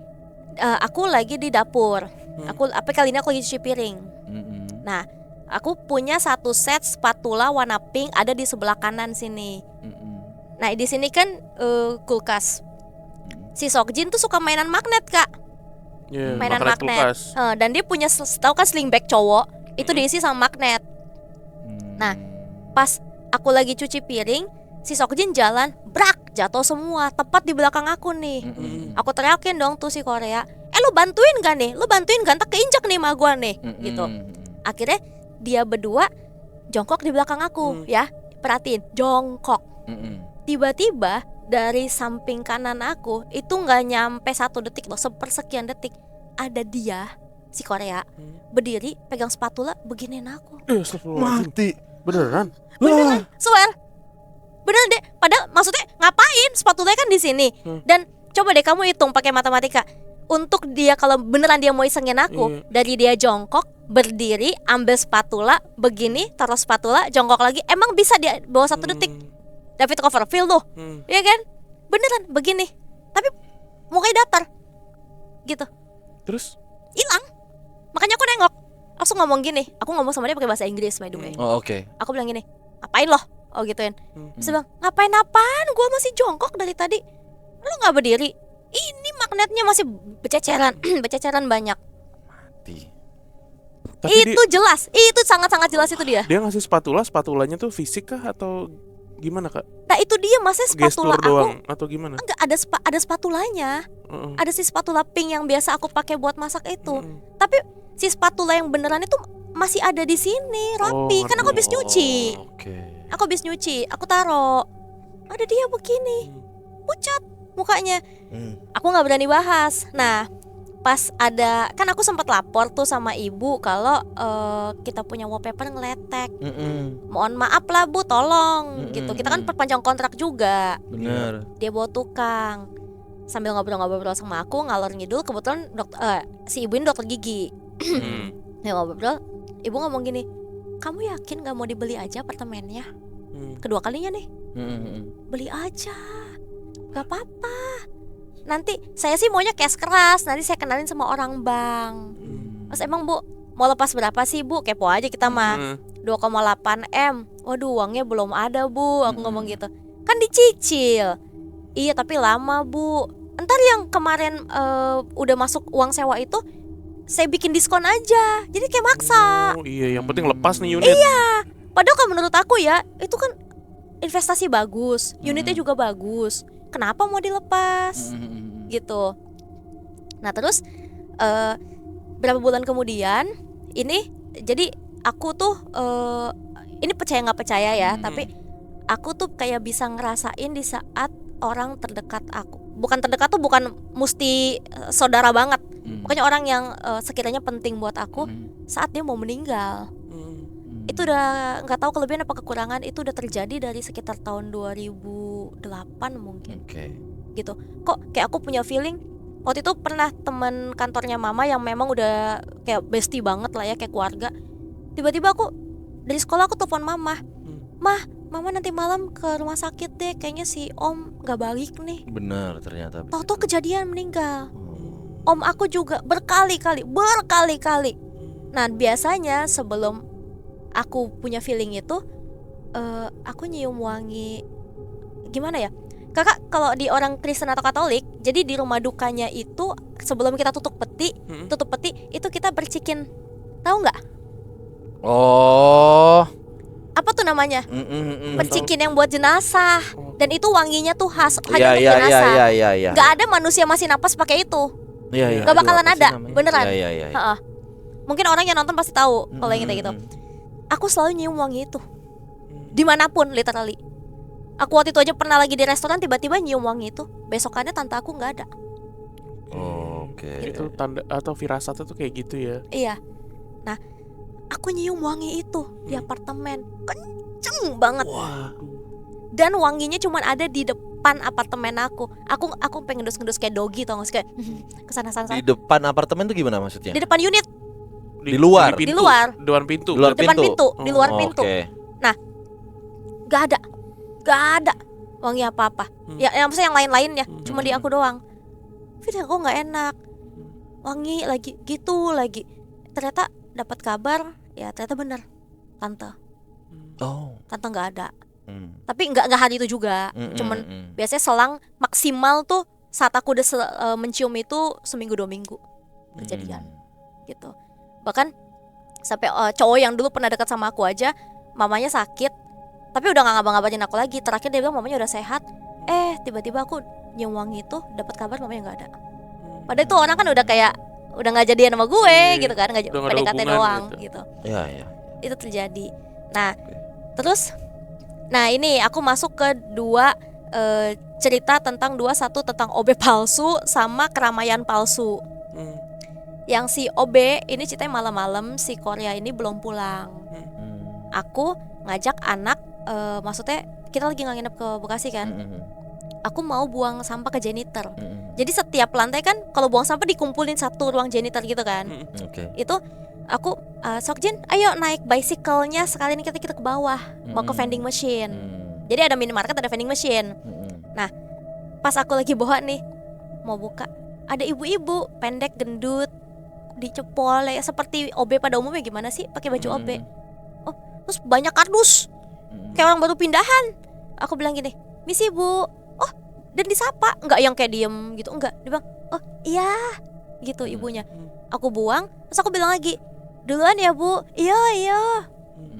aku lagi di dapur. Kali ini aku lagi cuci piring. Nah, aku punya 1 set spatula warna pink ada di sebelah kanan sini. Nah, di sini kan kulkas. Si Sokjin tuh suka mainan magnet, Kak. Mainan magnet. Dan dia punya, tahu kan sling bag cowok, itu diisi sama magnet. Nah, pas aku lagi cuci piring, si Sokjin jalan, brak, jatuh semua, tepat di belakang aku nih. Aku teriakin dong tuh si Korea, lu bantuin gak nih? Lu bantuin gak? Ntar keinjak nih sama gua nih, gitu. Akhirnya dia berdua jongkok di belakang aku, ya, perhatiin, jongkok. Tiba-tiba dari samping kanan aku itu nggak nyampe 1 detik loh, sepersekian detik ada dia, si Korea, berdiri pegang spatula beginiin aku. Mati. Beneran? Swear, bener deh. Padahal maksudnya ngapain? Spatulanya kan di sini. Dan coba deh kamu hitung pakai matematika. Untuk dia kalau beneran dia mau isengin aku, dari dia jongkok, berdiri, ambil spatula, begini, taruh spatula, jongkok lagi, emang bisa dia bawa 1 detik? David Copperfield tuh, ya kan? Beneran begini, tapi mukanya datar, gitu. Terus? Hilang. Makanya aku nengok, langsung ngomong gini. Aku ngomong sama dia pakai bahasa Inggris by the way. Oh, oke. Aku bilang gini, ngapain loh? Oh gituin. Terus dia bilang, ngapain apaan? Gua masih jongkok dari tadi. Lu nggak berdiri? Ini magnetnya masih bececeran, bececeran banyak. Mati. Tapi itu jelas, itu sangat-sangat jelas itu dia. Dia ngasih spatulanya tuh fisik kah atau gimana, Kak? Nah itu dia, masih spatula Gestur aku doang atau gimana? enggak ada spatulanya. Ada si spatula pink yang biasa aku pakai buat masak itu. Tapi si spatula yang beneran itu masih ada di sini, rapi. Kan aku habis nyuci. Oke. Aku habis nyuci, aku taruh. Ada dia begini, pucat mukanya. Aku nggak berani bahas. Nah, pas ada, kan aku sempat lapor tuh sama ibu kalau kita punya wallpaper ngeletek. Mohon maaf lah Bu, tolong gitu. Kita kan perpanjang kontrak juga. Bener. Dia bawa tukang. Sambil ngobrol-ngobrol sama aku ngalor ngidul, kebetulan si ibu ini dokter gigi. Ya ngobrol, ibu ngomong gini, kamu yakin gak mau dibeli aja apartemennya? Kedua kalinya nih, beli aja, gak apa-apa. Nanti saya sih maunya cash keras, nanti saya kenalin sama orang bank. Terus emang Bu mau lepas berapa sih Bu? Kepo aja kita mah. 2,8 M. Waduh, uangnya belum ada Bu, aku ngomong gitu. Kan dicicil. Iya tapi lama Bu. Entar yang kemarin udah masuk uang sewa itu saya bikin diskon aja. Jadi kayak maksa. Oh iya, yang penting lepas nih unit. Iya. Padahal kalau menurut aku ya, itu kan investasi bagus, unitnya juga bagus. Kenapa mau dilepas? Gitu. Nah terus berapa bulan kemudian ini, jadi aku tuh ini percaya nggak percaya ya, tapi aku tuh kayak bisa ngerasain di saat orang terdekat aku. Bukan terdekat tuh bukan mesti saudara banget. Pokoknya orang yang sekiranya penting buat aku saat dia mau meninggal. Itu udah nggak tahu kelebihan apa kekurangan, itu udah terjadi dari sekitar tahun 2008 mungkin. Oke. Gitu. Kok kayak aku punya feeling waktu itu pernah teman kantornya mama yang memang udah kayak bestie banget lah ya, kayak keluarga. Tiba-tiba aku dari sekolah aku telepon mama, mama nanti malam ke rumah sakit deh, kayaknya si om gak balik nih. Benar ternyata. Tahu-tahu kejadian meninggal. Om aku juga berkali-kali. Nah biasanya sebelum aku punya feeling itu, aku nyium wangi, gimana ya, kakak kalau di orang Kristen atau Katolik, jadi di rumah dukanya itu sebelum kita tutup peti itu kita bercikin, tahu nggak? Oh. Apa tuh namanya? Bercikin yang buat jenazah. Dan itu wanginya tuh khas hanya untuk Iya, jenazah. iya. Gak ada manusia masih napas pakai itu. Iya. Gak bakalan Aduh, apa sih ada, namanya? beneran. Iya. Ha-ha. Mungkin orang yang nonton pasti tahu kalau yang gitu. Aku selalu nyium wangi itu dimanapun, literally. Aku waktu itu aja pernah lagi di restoran, tiba-tiba nyium wangi itu. Besokannya tante aku nggak ada. Oke. Itu tanda atau firasat itu kayak gitu ya. Iya. Nah, aku nyium wangi itu di apartemen, kenceng banget. Dan wanginya cuma ada di depan apartemen aku. Aku pengen ngendus-ngendus kayak doggy, tau gak sih, kayak kesana-sana. Di depan apartemen tuh gimana maksudnya? Di depan unit. Di luar? Di Di luar. Depan pintu. Luar Depan pintu, di luar Oh, pintu. Oke. Gak ada wangi apa-apa. Ya, yang maksudnya yang lain-lainnya, cuma di aku doang. Feeling aku nggak enak. Wangi lagi gitu lagi. Ternyata dapat kabar, ya ternyata bener, tante nggak ada. Tapi nggak hari itu juga. Cuman biasanya selang maksimal tuh saat aku udah mencium itu seminggu 2 minggu kejadian gitu. Bahkan sampai cowok yang dulu pernah dekat sama aku aja, mamanya sakit, tapi udah nggak ngabang-ngabarin aku lagi. Terakhir dia bilang mamanya udah sehat. Tiba-tiba aku nyium wangi itu, dapat kabar mamanya nggak ada. Padahal itu orang kan udah kayak udah nggak jadian sama gue gitu kan, nggak Udah nggak ada PDKT hubungan doang gitu. gitu. Iya. Itu terjadi. Nah, terus, nah ini aku masuk ke 2 cerita tentang 2, 1 tentang OB palsu sama keramaian palsu. Yang si OB ini ceritanya malam-malam, si Korea ini belum pulang. Aku ngajak anak, maksudnya kita lagi nggak nginep ke Bekasi kan. Aku mau buang sampah ke janitor. Jadi setiap lantai kan kalau buang sampah dikumpulin satu ruang janitor gitu kan. Oke. Itu aku Sokjin, ayo naik bicycle-nya sekalian kita ke bawah, mau ke vending machine. Jadi ada minimarket, ada vending machine. Nah, pas aku lagi bawa nih, mau buka, ada ibu-ibu pendek gendut dicepol ya, seperti OB pada umumnya gimana sih, pakai baju OB. Oh, terus banyak kardus, kayak orang baru pindahan. Aku bilang gini, misi bu, oh, dan disapa, nggak yang kayak diem gitu, enggak, dia bilang, oh iya, gitu ibunya. Aku buang, terus aku bilang lagi, duluan ya bu, iya.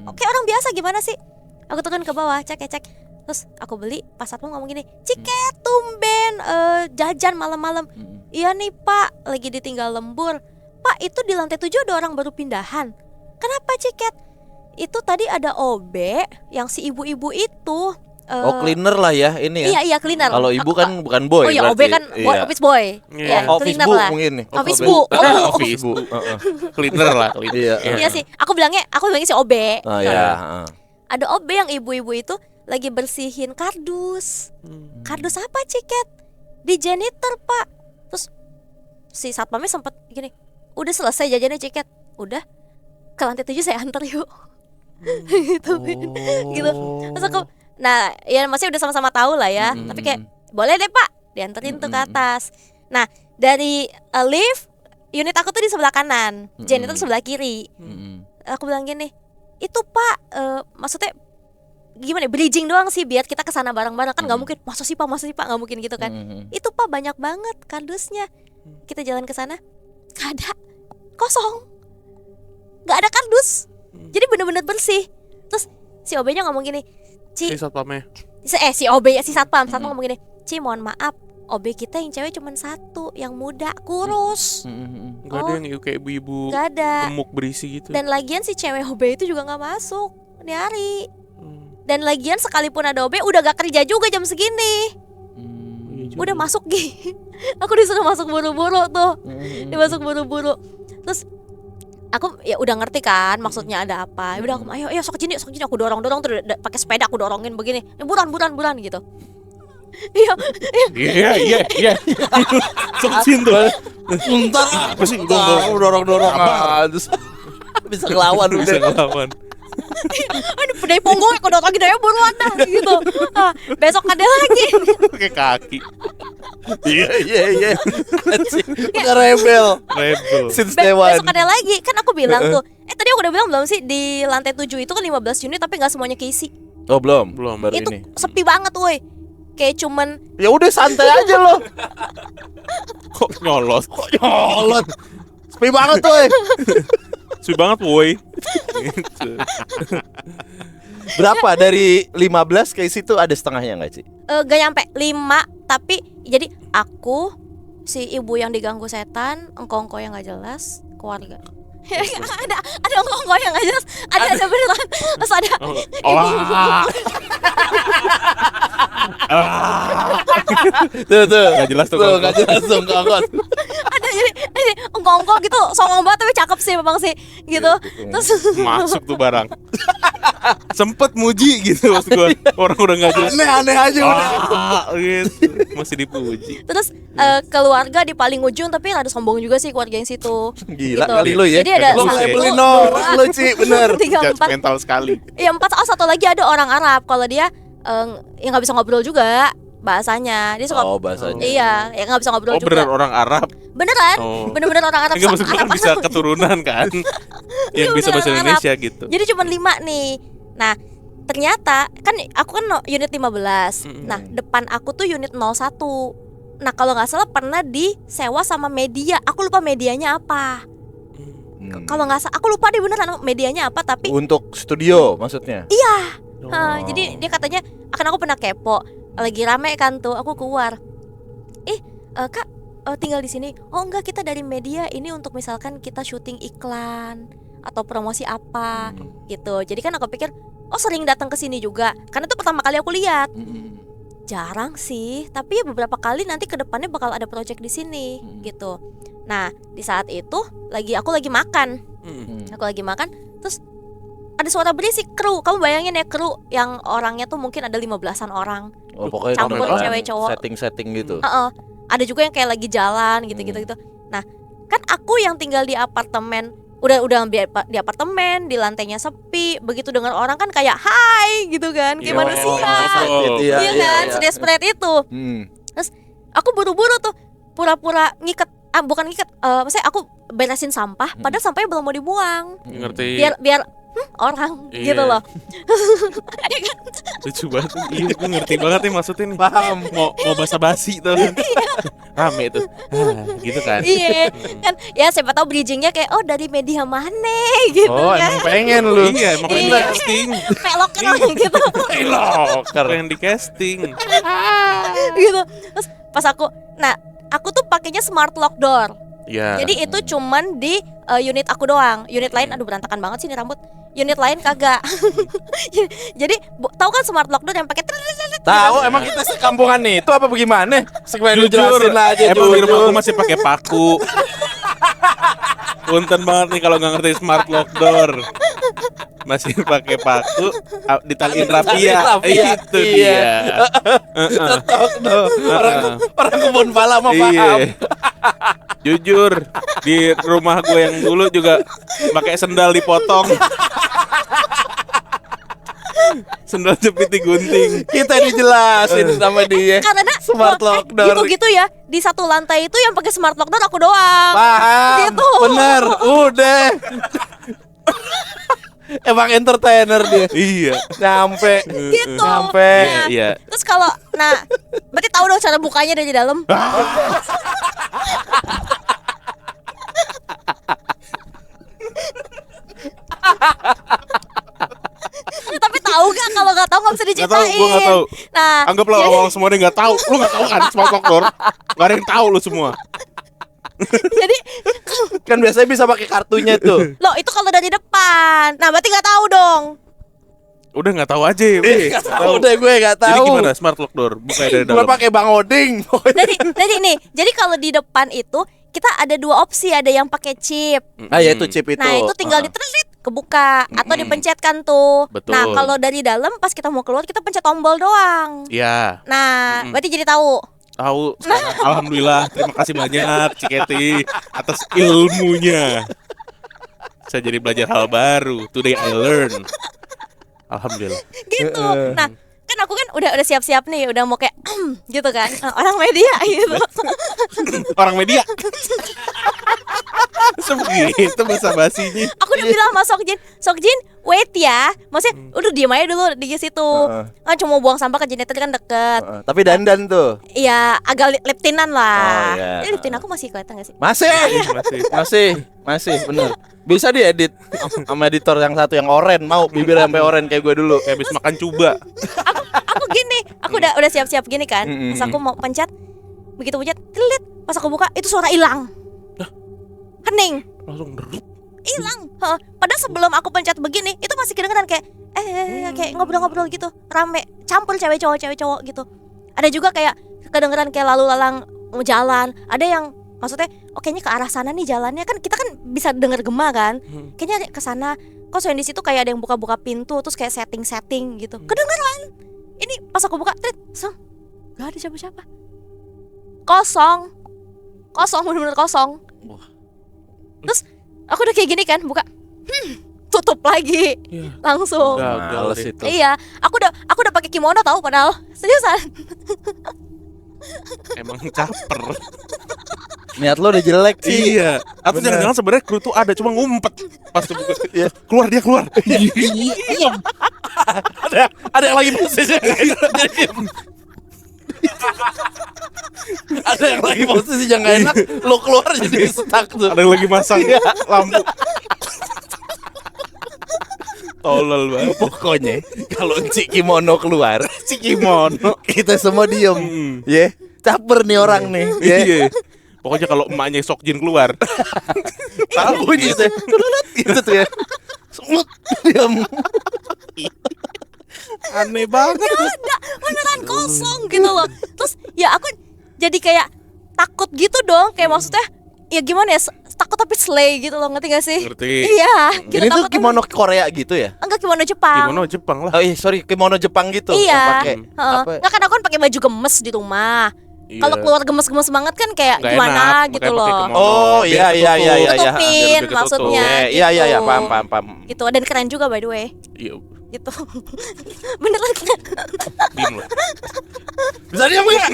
Oke, orang biasa gimana sih? Aku turun ke bawah, cek. Terus aku beli, pas satpam ngomong gini, Ciket tumben jajan malam-malam. Iya nih pak, lagi ditinggal lembur. Pak, itu di lantai 7 ada orang baru pindahan. Kenapa Ciket? Itu tadi ada OB yang si ibu-ibu itu. Cleaner lah ya ini ya. Iya cleaner. Kalau ibu kan bukan boy. Oh iya, OB kan boy, office boy. Iya. Ya, Office cleaner bu lah. mungkin nih. Office bu. Office bu. Cleaner lah. Iya. Iya sih. Aku bilangnya si OB. Oh iya. Ada OB yang ibu-ibu itu lagi bersihin kardus. Kardus apa Ciket? Di janitor pak. Terus si satpamnya sempat gini, udah selesai jajannya Ciket? Udah, ke lantai 7 saya antar yuk. Gitu. Terus aku, nah ya masih udah sama-sama tahu lah ya. Tapi kayak, boleh deh pak, dianterin tuh ke atas. Nah dari lift, unit aku tuh di sebelah kanan, janitor sebelah kiri. Aku bilang gini, itu pak, maksudnya gimana, bridging doang sih biar kita kesana bareng-bareng. Kan gak mungkin, masa sih pak gak mungkin gitu kan. Itu pak banyak banget kardusnya. Kita jalan ke sana, gak ada, kosong, gak ada kardus. Jadi bener-bener bersih. Terus si OB-nya ngomong gini, Ci, Si satpamnya. si OB, si satpam ngomong gini, Ci mohon maaf, OB kita yang cewek cuma 1, yang muda kurus. Gak ada yang kayak ibu-ibu Gak ada. gemuk berisi gitu. Dan lagian si cewek OB itu juga gak masuk di hari. Dan lagian sekalipun ada OB udah gak kerja juga jam segini. Udah masuk Gi. Aku disuruh masuk buru-buru tuh. Dia masuk buru-buru. Terus aku ya udah ngerti kan maksudnya ada apa. Udah aku ayo sok sini aku dorong tuh pakai sepeda aku dorongin begini. Buruan gitu. Iya. Iya. Seksin tuh. Bentar, Apa sih? dorong bisa ngelawan Bisa udah. ngelawan. Aduh, pedai ponggol aku lagi daya buruan dah gitu. Besok ada lagi. Pakai kaki. Iya. Udah rebel. Since day one. Besok ada lagi. Kan aku bilang tuh. Tadi aku udah bilang belum sih di lantai 7 itu kan 15 unit tapi nggak semuanya keisi. Oh belum baru Itu ini. sepi banget woi. Kayak cuman Ya udah santai aja lo. Kok nyolot? Nyolot. Sepi banget tuh. Sepi banget woi. Gitu. Berapa dari 15 kayak situ ada setengahnya nggak sih? gak nyampe 5 tapi jadi aku si ibu yang diganggu setan, engkong-engkong yang nggak jelas, keluarga. ada engkong-engkong yang nggak jelas, ada beneran, terus ada Tuh. Nggak jelas tuh, Tuh nggak jelas tuh ngangkot. ada jadi engkong-engkong gitu, songong banget tapi cakep sih memang sih gitu. Terus Masuk tuh barang. Sempet muji gitu maksud gua. Orang udah nggak jelas. Aneh aja udah. Gitu. Masih dipuji. terus keluarga di paling ujung tapi rada sombong juga sih keluarga yang situ. Gila Gitu. kali lu ya. Jadi ada Lu satu, labelin orang lu Ci, bener. tiga, Judge empat. mental sekali. Ya 4, satu lagi ada orang Arab. Kalau dia ya nggak bisa ngobrol juga bahasanya. Dia suka Oh bahasanya. Iya, ya nggak bisa ngobrol Oh juga. beneran orang Arab. Beneran, Oh. bener-bener orang Arab. Enggak maksud gua kan Arab- bisa keturunan kan. Yang bisa bahasa beneran Indonesia Arab. gitu. Jadi cuma 5 nih. Nah, ternyata kan aku kan unit 15. Nah, depan aku tuh unit 01. Nah, kalau nggak salah pernah disewa sama media. Aku lupa medianya apa. Kalau nggak salah, aku lupa deh beneran medianya apa. Tapi Untuk studio maksudnya. jadi dia katanya akan aku pernah kepo. Lagi rame kan tuh, aku keluar. Kak, tinggal di sini. Oh enggak, kita dari media. Ini untuk misalkan kita syuting iklan atau promosi apa gitu. Jadi kan aku pikir, oh sering datang ke sini juga. Karena itu pertama kali aku lihat. Jarang sih, tapi ya beberapa kali nanti ke depannya bakal ada project di sini gitu. Nah, di saat itu aku lagi makan. Aku lagi makan, terus ada suara berisik kru. Kamu bayangin ya kru yang orangnya tuh mungkin ada 15-an orang. Oh pokoknya Campur beneran cewek cowok. setting gitu. Ada juga yang kayak lagi jalan gitu. Nah, kan aku yang tinggal di apartemen, udah di apartemen, di lantainya sepi. Begitu dengar orang kan kayak hai gitu kan, kayak manusia. Iya kan, sedesperate itu. Terus aku buru-buru tuh pura-pura ngiket, bukan ngiket, maksudnya aku beresin sampah, padahal sampahnya belum mau dibuang. Ngerti. Biar orang Iya. gitu loh. Lucu banget. Iya, gue ngerti banget nih maksudnya nih. Paham. Mau basa-basi tuh. Rame tuh. Gitu kan. Iya kan, ya siapa tahu bridgingnya kayak oh dari media mana gitu Oh kan. emang pengen lu. Iya, makanya Iya. di casting. Peloker gitu. Pengen di casting. Gitu. Terus pas aku tuh pakainya smart lock door. Iya. Jadi itu cuman di unit aku doang. Unit lain aduh berantakan banget sih ini rambut. Unit lain kagak. Jadi tahu kan smart lock door yang pakai Tahu emang kita sekampungan nih. Itu apa bagaimana? Sekalian lu Jujur, jelasin aja emang di rumah jujur. aku masih pakai paku. Punten banget nih kalau nggak ngerti smart lock door. Masih pakai paku, ditaliin rapia. Itu dia. Cetok dong. Orang kebun pala mah paham. Iya. Jujur, di rumah gue yang dulu juga pakai sendal dipotong. Sendal jepit digunting. Kita dijelasin sama dia. karena Smart lock door. gitu ya. Di satu lantai itu yang pakai smart lock door aku doang. Paham. Gitu. Bener. Udah. Emang entertainer dia. Iya. Nyampe. Gitu. Nyampe. Nah, Iya. Terus kalau berarti tahu dong cara bukanya dari dalam. Tapi tahu gak, kalau nggak tahu nggak bisa Nggak tahu, diceritain. gue nggak tahu. Nah, Anggaplah jadi- orang semua nggak tahu. Lu nggak tahu kan smart lock door? Gak ada yang tahu lu semua. jadi Kan biasanya bisa pakai kartunya tuh. loh itu kalau dari depan. Nah, berarti nggak tahu dong. Udah nggak tahu aja. Bre. Gak tahu deh gue gak Jadi tahu. gimana smart lock door? Buka dari Gue dalam. pakai Bang Oding. Jadi nih, jadi kalau di depan itu kita ada dua opsi, ada yang pakai chip. Ah ya itu chip itu. Nah, itu tinggal ditelit kebuka atau dipencet kan tuh. Betul. Nah, kalau dari dalam pas kita mau keluar kita pencet tombol doang. Iya. Nah, berarti jadi tahu. Tahu sekarang. Alhamdulillah, terima kasih banyak Ciketi atas ilmunya. Saya jadi belajar hal baru. Today I learn. Alhamdulillah. Gitu. Nah, kan aku kan udah siap-siap nih, udah mau kayak gitu kan. Orang media gitu. Orang media. Sebegitu bahasa basinya. Aku udah bilang sama Sokjin, wait ya. Maksudnya udah diem aja dulu di situ. Kan cuma buang sampah ke jenitor kan deket. Tapi dandan tuh. Iya, agak liptinan lah. Oh, iya. Ini liptin aku masih kelihatan gak sih? Masih bener. Bisa diedit sama editor yang satu yang oren, mau bibir sampai oren kayak gue dulu. Kayak habis makan cuba. Aku gini, aku udah siap-siap gini kan. Pas aku mau pencet, begitu pencet, telit. Pas aku buka, itu suara hilang. Hening. Langsung derut. Hilang. Padahal sebelum aku pencet begini, itu masih kedengeran kayak kayak ngobrol-ngobrol gitu, rame, campur cewek cowok gitu. Ada juga kayak kedengeran kayak lalu lalang jalan. Ada yang maksudnya, kayaknya ke arah sana nih jalannya, kan kita kan bisa denger gema kan. Kayaknya ke sana. Kok soalnya di situ kayak ada yang buka-buka pintu terus kayak setting gitu. Kedengeran. Ini pas aku buka, gak ada siapa-siapa. Kosong, bener-bener kosong. Terus aku udah kayak gini kan, buka, tutup lagi, langsung. Males itu. Iya, aku udah pakai kimono tahu padahal seriusan. Emang caper. Niat lo udah jelek sih. Iya. Atau jangan-jangan sebenarnya kru tuh ada cuma ngumpet. Pas tuh keluar dia keluar. Ada yang lagi posisi. Ada yang lagi posisi yang gak enak, lo keluar jadi stuck tuh. Ada yang lagi masang lampu. Tolol banget. Pokoknya kalau si kimono keluar, kita semua diem. Caper nih orang nih. Iya. Pokoknya kalau emaknya Sokjin keluar, Tahu gitu. Gitu tuh ya. Semut diam. aneh banget. Gak ada, beneran kosong gitu loh. Terus ya aku jadi kayak takut gitu dong, kayak maksudnya ya gimana ya, takut tapi slay gitu loh, ngerti gak sih? Ngerti. Iya, gitu. Ini tuh kimono Korea gitu ya? Enggak, kimono Jepang. Kimono Jepang lah. Oh iya, sorry, kimono Jepang gitu. Iya. Yang pakai apa? Nggak, kan aku kan pakai baju gemes di rumah. Iya. Kalau keluar gemes-gemes banget kan kayak Nggak gimana enak, gitu makanya loh. pakai kimono. Oh Biar iya. Tutupin biar ketutup. maksudnya. Iya, gitu. paham. Gitu, dan keren juga by the way. Iya. Gitu. Beneran keren. Bim lah. Bisa diam enggak?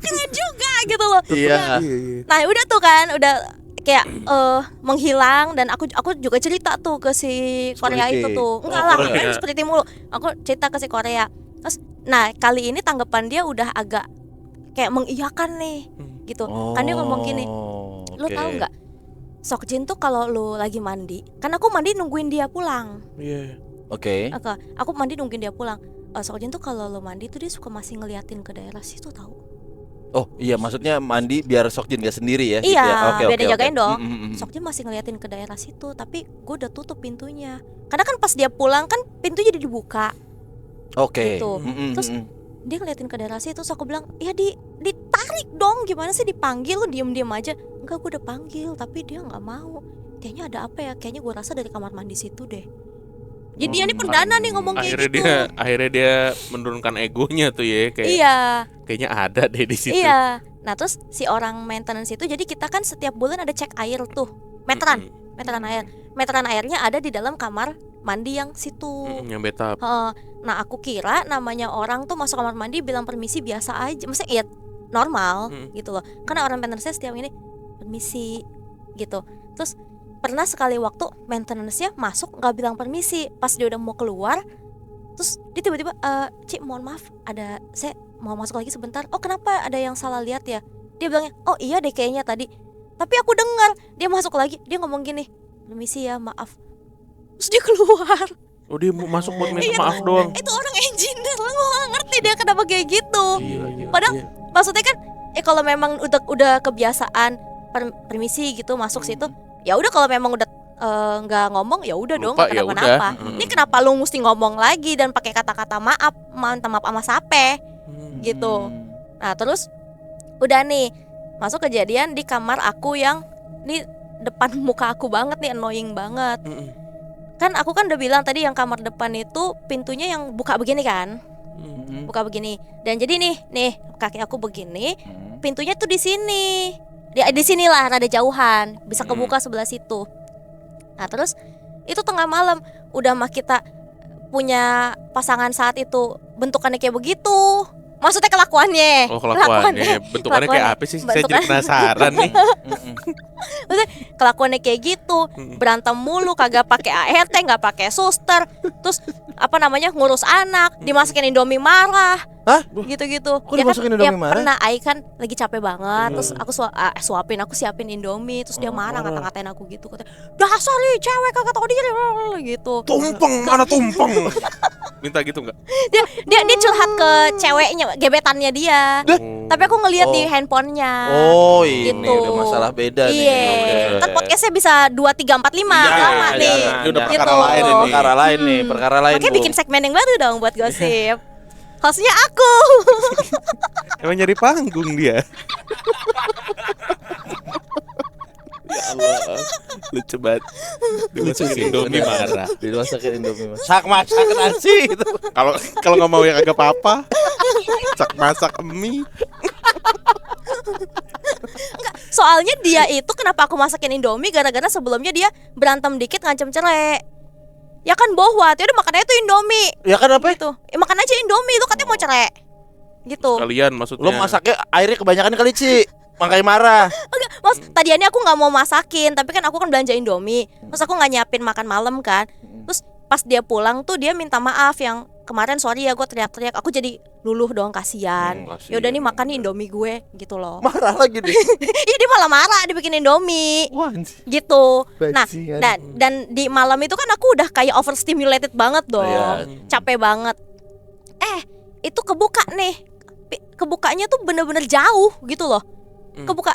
Keren juga gitu loh. Iya. Nah, udah tuh kan, udah kayak menghilang, dan aku juga cerita tuh ke si Korea Security. itu tuh. Enggak Oh, lah, Korea. kan seperti mulu. Aku cerita ke si Korea. Terus nah, kali ini tanggapan dia udah agak kayak mengiyakan nih. Gitu. Kan dia ngomong gini, "Lu oke. tahu nggak? Sokjin tuh kalau lu lagi mandi, kan aku mandi nungguin dia pulang. Iya. Oke. Aku mandi nungguin dia pulang. Sokjin tuh kalau lu mandi tuh dia suka masih ngeliatin ke daerah situ tahu. Oh iya, maksudnya mandi biar Sokjin gak sendiri ya? Iya, gitu ya? Oke, biar dia jagain dong. Mm. Sokjin masih ngeliatin ke daerah situ, tapi gue udah tutup pintunya. Karena kan pas dia pulang kan pintu jadi dibuka. Oke. Gitu. Mm. Terus dia ngeliatin ke daerah situ, terus aku bilang, ya ditarik dong, gimana sih dipanggil, lu diem aja. Enggak, gue udah panggil tapi dia nggak mau. Kayaknya ada apa ya? Kayaknya gue rasa dari kamar mandi situ deh. Jadi dia ini perdana nih ngomong kayak gitu. Akhirnya dia menurunkan egonya tuh ya, kayak Iya. kayaknya ada deh di situ. Iya. Nah terus si orang maintenance itu, jadi kita kan setiap bulan ada cek air tuh, meteran air. Meteran airnya ada di dalam kamar mandi yang situ. Yang betap. Nah aku kira namanya orang tuh masuk kamar mandi bilang permisi biasa aja, maksudnya ya normal gitu loh. Karena orang maintenance setiap ini permisi gitu. Terus pernah sekali waktu maintenance-nya masuk nggak bilang permisi, pas dia udah mau keluar, terus dia tiba-tiba, Cik mohon maaf, saya mau masuk lagi sebentar. Oh kenapa, ada yang salah lihat ya? Dia bilangnya, oh iya deh kayaknya tadi. Tapi aku dengar dia masuk lagi, dia ngomong gini, permisi ya, maaf. Terus dia keluar. Oh dia mau masuk buat minta Iya, maaf doang. Itu orang engineer, lo nggak ngerti dia kenapa kayak gitu. Iya. Padahal maksudnya kan, kalau memang udah kebiasaan permisi gitu masuk situ, ya udah, kalau memang udah nggak ngomong ya udah dong, Lupa, nggak ya kenapa-napa. udah. Ini kenapa lu mesti ngomong lagi dan pakai kata-kata maaf, minta maaf sama sape gitu. Nah terus udah nih masuk kejadian di kamar aku yang ini depan muka aku banget nih, annoying banget. Kan aku kan udah bilang tadi yang kamar depan itu pintunya yang buka begini kan, buka begini. Dan jadi nih kaki aku begini, pintunya tuh di sini, di sinilah rada jauhan, bisa kebuka sebelah situ. Nah terus itu tengah malam, udah mah kita punya pasangan saat itu bentukannya kayak begitu. Maksudnya kelakuannya. Oh, kelakuannya. Bentukannya kayak apa sih? Saya jadi penasaran nih. Maksudnya kelakuannya kayak gitu, berantem mulu, kagak pakai ART, nggak pakai suster, terus apa namanya ngurus anak, dimasakin Indomie marah. Hah? Gitu-gitu. Kok dimasukin Indomie marah? Pernah Ai kan lagi capek banget, terus aku aku siapin Indomie, terus dia marah ngata-ngatain aku gitu, katanya, "Dasar nih cewek kagak tahu diri," gitu. Tumpeng, mana tumpeng? Minta gitu enggak? Dia curhat ke ceweknya, gebetannya dia. Tapi aku ngeliat di handphonenya. Oh, ini gitu. udah masalah beda nih. Iya. Oke. Kan podcastnya bisa 2, 3, 4, 5 lama nih. Ini udah Gitu. perkara lain ini. Perkara lain nih, perkara lain. Makanya Bu. bikin segmen yang baru dong buat gosip. Hostnya aku. Emang nyari panggung dia. Ya Allah, lucu banget. Dimasukin Indomie marah. Dimasakin Indomie marah. Sak masak nasi gitu. Kalau nggak mau yang agak apa-apa, masak mie. Soalnya dia itu kenapa aku masakin Indomie gara-gara sebelumnya dia berantem dikit ngancem cerai. Ya kan bohwat, ya udah makan aja tuh Indomie. Ya kan apa? Gitu. Ya makan aja Indomie, lu katanya mau cerai. Gitu. Kalian maksudnya. Lo masaknya airnya kebanyakan kali, Ci. Makanya marah. Enggak, tadiannya aku nggak mau masakin, tapi kan aku kan belanja Indomie. Terus aku nggak nyiapin makan malam kan. Terus pas dia pulang tuh dia minta maaf yang kemarin sorry ya gue teriak-teriak. Aku jadi luluh dong, kasihan. Kasihan. Ya udah nih makan nih Indomie gue gitu loh. Marah lagi deh. Iya dia malah marah dibikin Indomie. Wah, Gitu. Nah, Bajingan. dan di malam itu kan aku udah kayak overstimulated banget dong. Iya. Capek banget. Itu kebuka nih. Kebukanya tuh bener-bener jauh gitu loh. Kebuka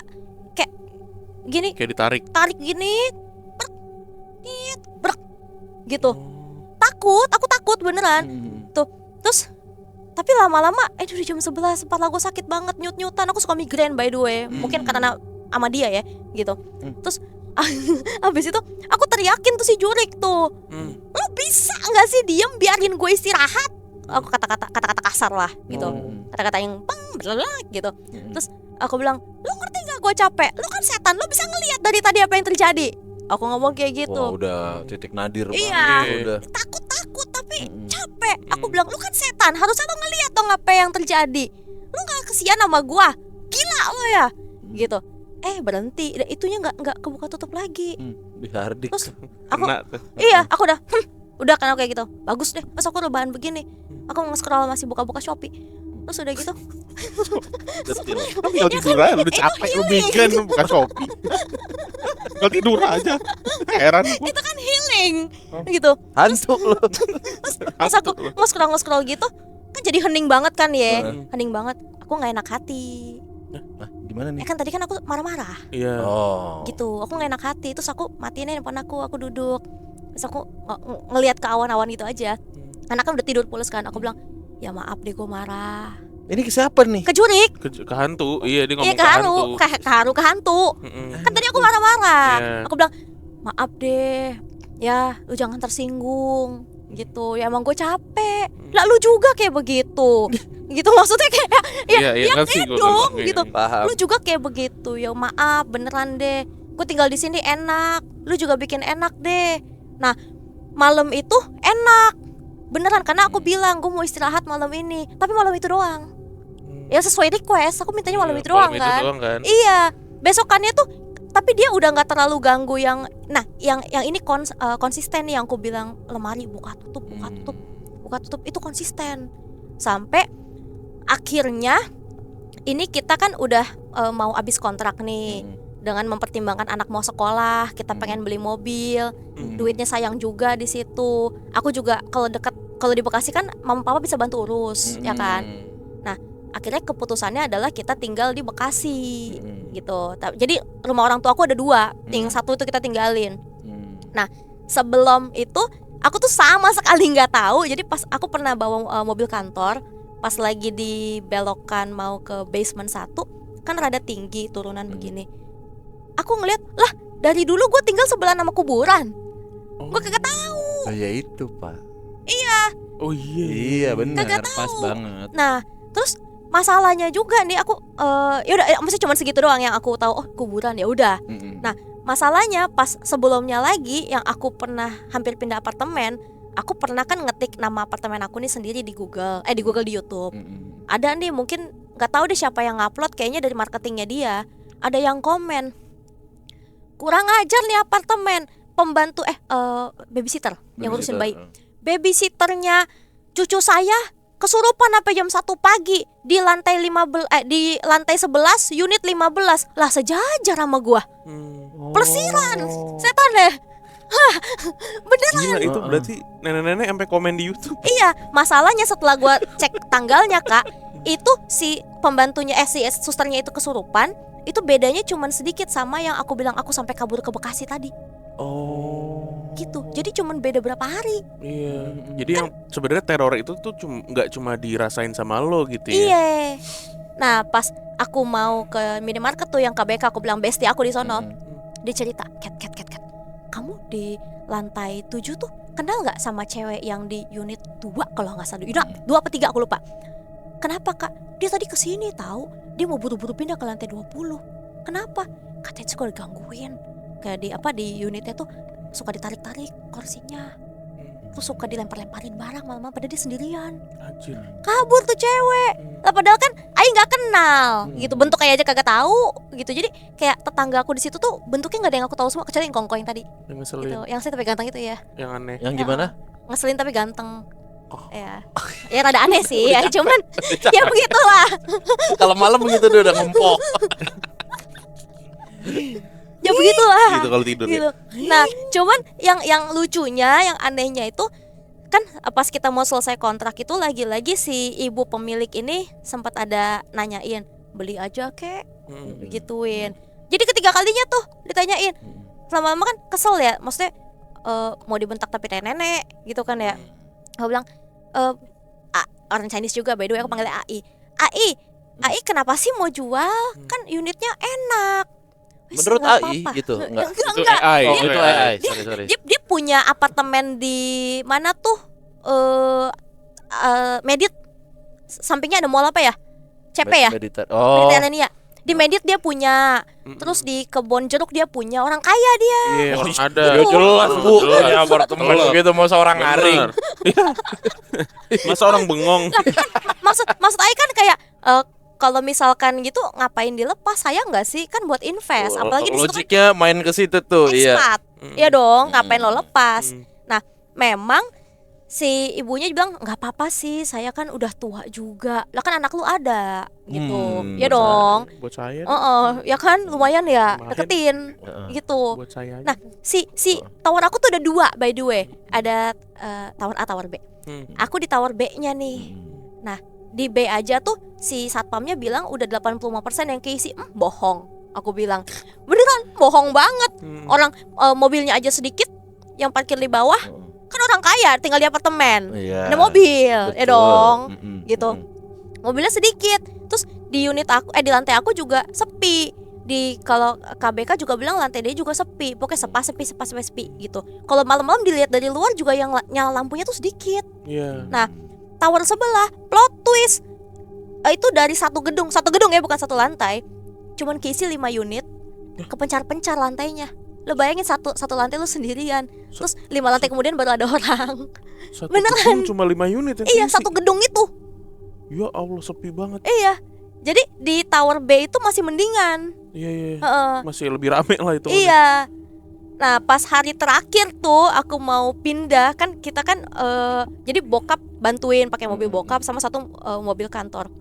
kayak gini, Kayak ditarik. tarik gini, brek, gitu. Aku takut beneran. Tuh, terus tapi lama-lama, udah jam 11, kepala gue sakit banget, nyut-nyutan. Aku suka migrain by the way, mungkin karena sama dia ya, gitu. Terus abis itu aku teriakin tuh si Jurik tuh, "Lu bisa nggak sih diem biarin gue istirahat?" Aku kata-kata kasar lah, gitu. Kata-kata yang gitu. Terus aku bilang, "Lu ngerti gak gue capek? Lu kan setan, lu bisa ngelihat dari tadi apa yang terjadi." Aku ngomong kayak gitu. Wah, udah titik nadir Iya. banget. Udah. Takut tapi capek. Aku bilang, "Lu kan setan, harusnya lu ngelihat dong apa yang terjadi. Lu gak kesian sama gua? Gila lo ya." Gitu. Berhenti. Dan itunya nggak kebuka tutup lagi. Di hardik. Terus aku Kena tuh. iya, aku udah kan aku kayak gitu. Bagus deh, pas aku rebahan begini. Aku nge-scroll masih buka-buka Shopee. Terus udah gitu. Detil. Tinggal tidur aja, udah capek lu mikirin lu bukan Shopee. Tinggal tidur aja. Heran gua. Itu kan healing gitu. Hantu lo. Pas aku nge-scroll gitu, kan jadi hening banget kan ya. Hening banget. Aku nggak enak hati. Nah, gimana nih? Kan tadi kan aku marah-marah. Iya. Oh. Gitu, aku nggak enak hati. Terus aku matiin handphone aku duduk. Terus aku ngelihat ke awan-awan gitu aja. Anak kan udah tidur pulas kan. Aku bilang, "Ya maaf deh gue marah." Ini ke siapa nih? Ke Jurik. Ke hantu. Iya, dia ngomong Iya ke hantu. ke hantu. Kan tadi aku marah-marah. Iya. Aku bilang, "Maaf deh. Ya, lu jangan tersinggung." Gitu. Ya emang gue capek. Lah lu juga kayak begitu. Gitu maksudnya kayak Iya, ngerti gua, dong iya, gitu. iya. Paham. Lu juga kayak begitu. Ya maaf, beneran deh. Gue tinggal di sini enak. Lu juga bikin enak deh. Nah, malam itu enak. Beneran karena aku bilang gue mau istirahat malam ini. Tapi malam itu doang. Ya sesuai request, aku mintanya malam itu doang kan. Iya. Besokannya tuh tapi dia udah nggak terlalu ganggu yang yang ini konsisten nih yang aku bilang lemari buka tutup itu konsisten. Sampai akhirnya ini kita kan udah mau habis kontrak nih. Dengan mempertimbangkan anak mau sekolah, kita pengen beli mobil, duitnya sayang juga di situ. Aku juga kalau di Bekasi kan mama papa bisa bantu urus, ya kan. Nah, akhirnya keputusannya adalah kita tinggal di Bekasi, gitu. Jadi rumah orang tua aku ada 2, yang satu itu kita tinggalin. Nah, sebelum itu aku tuh sama sekali nggak tahu. Jadi pas aku pernah bawa mobil kantor, pas lagi di belokan mau ke basement 1, kan rada tinggi turunan begini. Aku ngeliat, lah dari dulu gue tinggal sebelah sama kuburan. Gue kagak tahu. Ya itu Pak. Oh iya. Iya benar. Kagak Pas tahu. banget. Nah, terus masalahnya juga nih aku ya udah maksudnya cuma segitu doang yang aku tahu. Oh, kuburan ya udah. Nah, masalahnya pas sebelumnya lagi yang aku pernah hampir pindah apartemen, aku pernah kan ngetik nama apartemen aku nih sendiri di Google, di Google di YouTube. Ada nih mungkin nggak tahu deh siapa yang ngupload, kayaknya dari marketingnya dia. Ada yang komen, kurang ajar nih apartemen, pembantu babysitter yang ngurusin bayi. Babysitternya cucu saya kesurupan sampai jam 1 pagi di lantai 11 unit 15. Lah sejajar sama gua. Pelesiran. Setan deh. Hah, beneran. Gila, itu berarti nenek-nenek sampai komen di YouTube. Iya, masalahnya setelah gua cek tanggalnya, Kak, itu si pembantunya si susternya itu kesurupan, itu bedanya cuman sedikit sama yang aku bilang aku sampai kabur ke Bekasi tadi. Oh. Gitu. Jadi cuman beda berapa hari. Iya. Jadi yang sebenarnya teror itu tuh nggak cuma dirasain sama lo gitu ya. Iya. Nah, pas aku mau ke minimarket tuh yang KBK, aku bilang bestie aku di sono. Dia cerita, Kat, kamu di lantai 7 tuh kenal gak sama cewek yang di unit 2 kalau gak salah, 2 apa 3 aku lupa. Kenapa Kak? Dia tadi kesini tahu, dia mau buru-buru pindah ke lantai 20. Kenapa? Katanya suka digangguin. Kayak di unitnya tuh suka ditarik-tarik kursinya, terus suka dilempar-lemparin barang malam-malam padahal dia sendirian. Anjir. Kabur tuh cewek. Lah padahal kan Aing nggak kenal gitu, bentuk kayak aja kagak tahu gitu. Jadi kayak tetangga aku di situ tuh bentuknya nggak ada yang aku tahu semua kecuali yang kongko yang tadi Yang ngeselin. gitu. Yang saya tapi ganteng itu ya, Yang aneh. Yang gimana? ngeselin tapi ganteng. Oh. Ya rada aneh sih ya, cuman ya begitulah. Kalau malam begitu dia udah ngempok. Ya begitulah. Gitu kalau tidur Gitu. ya. Nah, cuman yang lucunya, yang anehnya itu kan pas kita mau selesai kontrak itu lagi-lagi si ibu pemilik ini sempat ada nanyain, beli aja kek, gituin. Jadi ketiga kalinya tuh ditanyain. Lama-lama kan kesel ya, maksudnya mau dibentak tapi nenek gitu kan ya. Aku bilang orang Chinese juga by the way, aku panggilnya AI kenapa sih mau jual? Kan unitnya enak. Wis, Menurut nggak AI apa-apa. gitu, enggak? Itu Enggak. AI. Oh, itu AI. Sorry. Dia punya apartemen di mana tuh? Medit. Sampingnya ada mall apa ya? CP ya? Oh. Mediterania. Di Medit dia punya. Terus di Kebon Jeruk dia punya. Orang kaya dia. Iya, orang ada. Ya jelas Bu, Jelas. ya apartemen gitu mau seorang ngaring. Bener. Masa orang bengong. Maksud Ai kan kayak kalau misalkan gitu ngapain dilepas, sayang nggak sih, kan buat invest, apalagi di situ kan Logiknya main ke situ tuh, iya. expat. Iya dong, ngapain lo lepas. Nah, memang si ibunya bilang nggak apa-apa sih, saya kan udah tua juga. Lah kan anak lu ada gitu. Ya dong. Buat saya. Ya kan lumayan ya, Lumayan. deketin gitu. Buat saya. Nah, si tower aku tuh ada 2 by the way. Ada tower A, tower B. Aku di tower B-nya nih. Nah, di B aja tuh si satpamnya bilang udah 85% yang keisi. Bohong. Aku bilang, beneran bohong banget. Orang mobilnya aja sedikit yang parkir di bawah. Kan orang kaya tinggal di apartemen. Iya. Ada mobil, ya Betul. dong. Gitu. Mobilnya sedikit. Terus di unit aku di lantai aku juga sepi. Kalau KBK juga bilang lantai dia juga sepi. Pokoknya sepi gitu. Kalau malam-malam dilihat dari luar juga yang nyala lampunya tuh sedikit. Iya. Nah, tower sebelah plot twist. Itu dari satu gedung ya, bukan satu lantai. Cuman keisi 5 unit. Kepencar-pencar lantainya. Lo bayangin satu lantai lu sendirian. Terus 5 lantai kemudian baru ada orang. Satu Beneran. gedung cuma 5 unit ya. Iya, satu gedung itu. Ya Allah, sepi banget. Iya. Jadi di tower B itu masih mendingan. Iya. Heeh. Masih lebih rame lah itu. Iya. Nah, pas hari terakhir tuh aku mau pindah, kan kita kan jadi bokap bantuin pakai mobil bokap sama satu mobil kantor.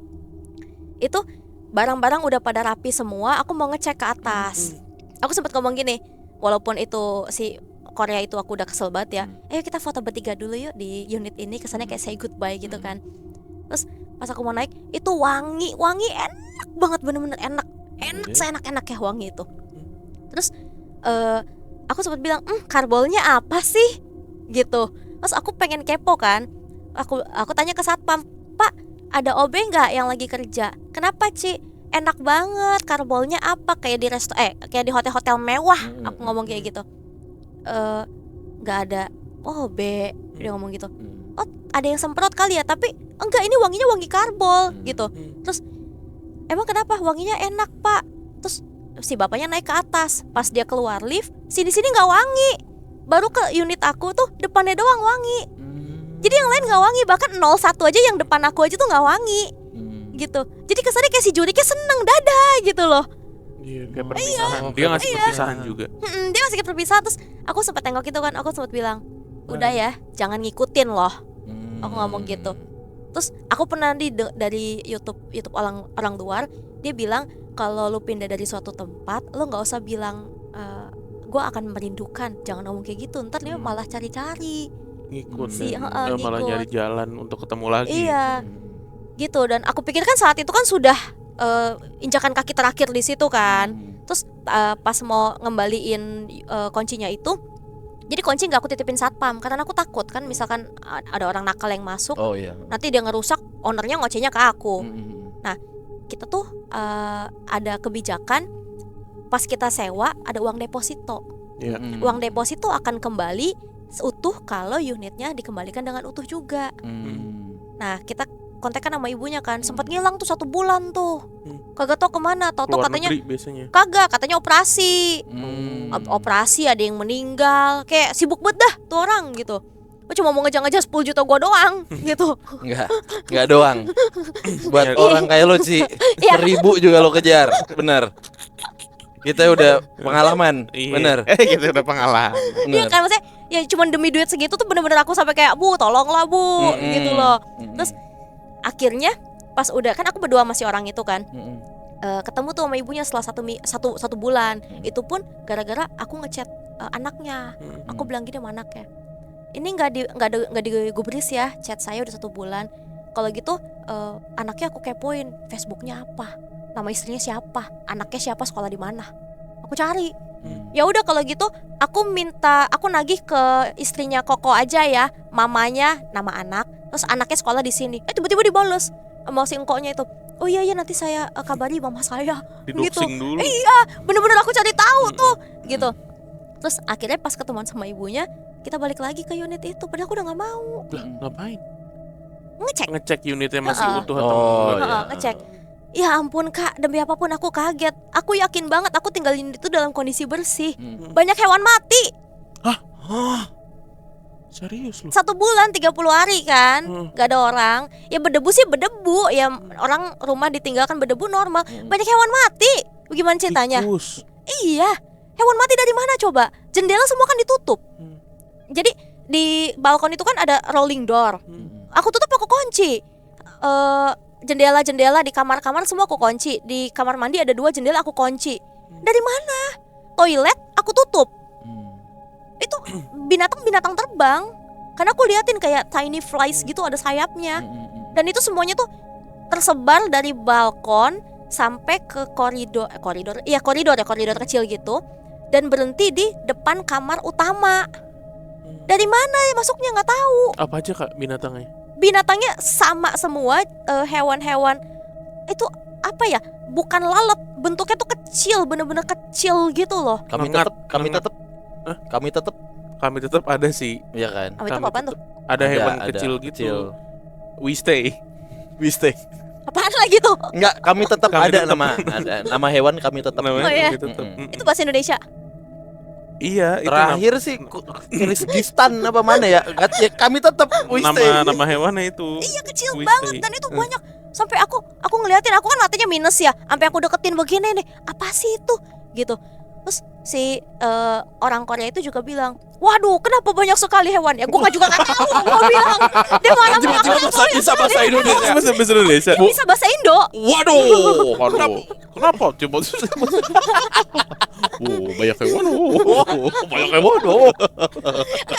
Itu barang-barang udah pada rapi semua, aku mau ngecek ke atas. Aku sempat ngomong gini, walaupun itu si Korea itu aku udah kesel banget ya. Ayo kita foto bertiga dulu yuk di unit ini, kesannya kayak say goodbye gitu kan. Terus pas aku mau naik, itu wangi enak banget, bener-bener enak seenak-enak ya wangi itu. Terus aku sempat bilang, karbolnya apa sih? Gitu. Terus aku pengen kepo kan. Aku tanya ke satpam, Pak, ada OB nggak yang lagi kerja? Kenapa Ci? enak banget, karbolnya apa kayak di kayak di hotel-hotel mewah. Aku ngomong kayak gitu. Nggak ada. Oh B, dia ngomong gitu. Oh ada yang semprot kali ya, tapi enggak, ini wanginya wangi karbol gitu. Terus emang kenapa wanginya enak pak? Terus si bapaknya naik ke atas, pas dia keluar lift, sini nggak wangi, baru ke unit aku tuh depannya doang wangi. Jadi yang lain nggak wangi, bahkan 01 aja yang depan aku aja tuh nggak wangi gitu. Jadi kesannya kayak si juriknya seneng dadah gitu loh. Iya, kayak perpisahan. Dia ngasih perpisahan juga. Dia ngasih ke perpisahan. Terus aku sempat tengok itu kan, aku sempat bilang udah ya, jangan ngikutin loh. Aku ngomong gitu. Terus aku pernah dari YouTube orang luar, dia bilang kalau lu pindah dari suatu tempat, lu nggak usah bilang gue akan merindukan, jangan ngomong kayak gitu. Ntar dia malah cari-cari, ngikut, ngikut. malah nyari jalan untuk ketemu lagi. Iya, gitu. Dan aku pikir kan saat itu kan sudah injakan kaki terakhir di situ kan. Terus pas mau ngembaliin kuncinya itu, jadi kunci nggak aku titipin satpam karena aku takut kan misalkan ada orang nakal yang masuk, nanti dia ngerusak, ownernya ngocehnya ke aku. Nah kita tuh ada kebijakan pas kita sewa ada uang deposito. Uang deposito akan kembali utuh kalau unitnya dikembalikan dengan utuh juga. Nah kita kontekan sama ibunya kan, sempat ngilang tuh 1 bulan tuh, kagak tau kemana. Tau katanya kagak, katanya operasi. Operasi, ada yang meninggal, kayak sibuk banget dah tuh orang gitu. Gue cuma mau ngejar-ngejar 10 juta gua doang gitu. Enggak doang. Buat orang kayak lo sih 1000 juga lo kejar. Bener. Kita udah pengalaman. Bener. Kita udah pengalaman. Iya kan, maksudnya ya cuma demi duit segitu tuh bener-bener aku sampai kayak bu tolonglah bu gitu loh. Terus akhirnya pas udah kan aku berdua masih orang itu kan, ketemu tuh sama ibunya setelah satu bulan. Itu pun gara-gara aku ngechat anaknya. Aku bilang gini sama anaknya, ini nggak digubris ya chat saya udah 1 bulan. Kalau gitu anaknya aku kepoin Facebooknya apa, nama istrinya siapa, anaknya siapa, sekolah di mana, aku cari. Ya udah kalau gitu aku nagih ke istrinya Koko aja ya, mamanya nama anak, terus anaknya sekolah di sini. Tiba-tiba dibales sama si engkoknya itu. Oh iya nanti saya kabari mama saya. Didoxing gitu. dulu. Iya, bener-bener aku cari tahu tuh gitu. Terus akhirnya pas ketemuan sama ibunya, kita balik lagi ke unit itu. Padahal aku udah nggak mau. Ngapain? Ngecek unitnya masih utuh atau ngecek. Ya ampun kak, demi apapun aku kaget. Aku yakin banget aku tinggalin itu dalam kondisi bersih. Banyak hewan mati. Hah? Serius lu? 1 bulan 30 hari kan, gak ada orang. Ya berdebu sih berdebu. Ya orang rumah ditinggalkan berdebu normal. Banyak hewan mati. Bagaimana ceritanya? Tikus. Iya, hewan mati dari mana coba? Jendela semua kan ditutup. Jadi di balkon itu kan ada rolling door. Aku tutup aku kunci. Jendela-jendela di kamar-kamar semua aku kunci. Di kamar mandi ada 2 jendela aku kunci. Dari mana? Toilet aku tutup. Itu binatang terbang. Karena aku liatin kayak tiny flies gitu, ada sayapnya. Dan itu semuanya tuh tersebar dari balkon sampai ke koridor kecil gitu. Dan berhenti di depan kamar utama. Dari mana ya masuknya nggak tahu. Apa aja kak binatangnya? Binatangnya sama semua, hewan-hewan itu apa ya? Bukan lalat, bentuknya tuh kecil, bener-bener kecil gitu loh. Kami tetap ada sih. Iya kan? Apa itu apaan tuh? Ada hewan kecil gitu. We stay. Apaan lagi tuh? Enggak, kami tetap ada nama hewan kami tetap. Oh, iya. Itu bahasa Indonesia. Iya, terakhir sih Kyrgyzstan apa mana ya? Kami tetap nama hewannya itu. Iya, kecil banget dan itu banyak. Sampai aku ngeliatin, aku kan matanya minus ya. Sampai aku deketin begini nih, apa sih itu? Gitu. Terus si orang Korea itu juga bilang, waduh kenapa banyak sekali hewan ya? Gue juga gak tahu, gue bilang. Dia malah bisa bahasa Indonesia. Bisa bahasa Indo. Waduh. Kenapa? Coba. Banyak hewan.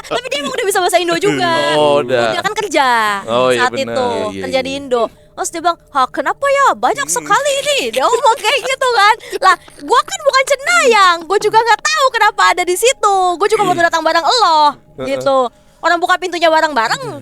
Tapi dia emang udah bisa bahasa Indo juga. Udah. Dia kan kerja saat itu, kerja di Indo. Terus dia bilang, kenapa ya banyak sekali ini? Dia ngomong kayak gitu kan. Lah, gue kan bukan cenayang, gue juga nggak tahu kenapa ada di situ. Gue juga mau datang bareng elo, gitu. Orang buka pintunya bareng-bareng,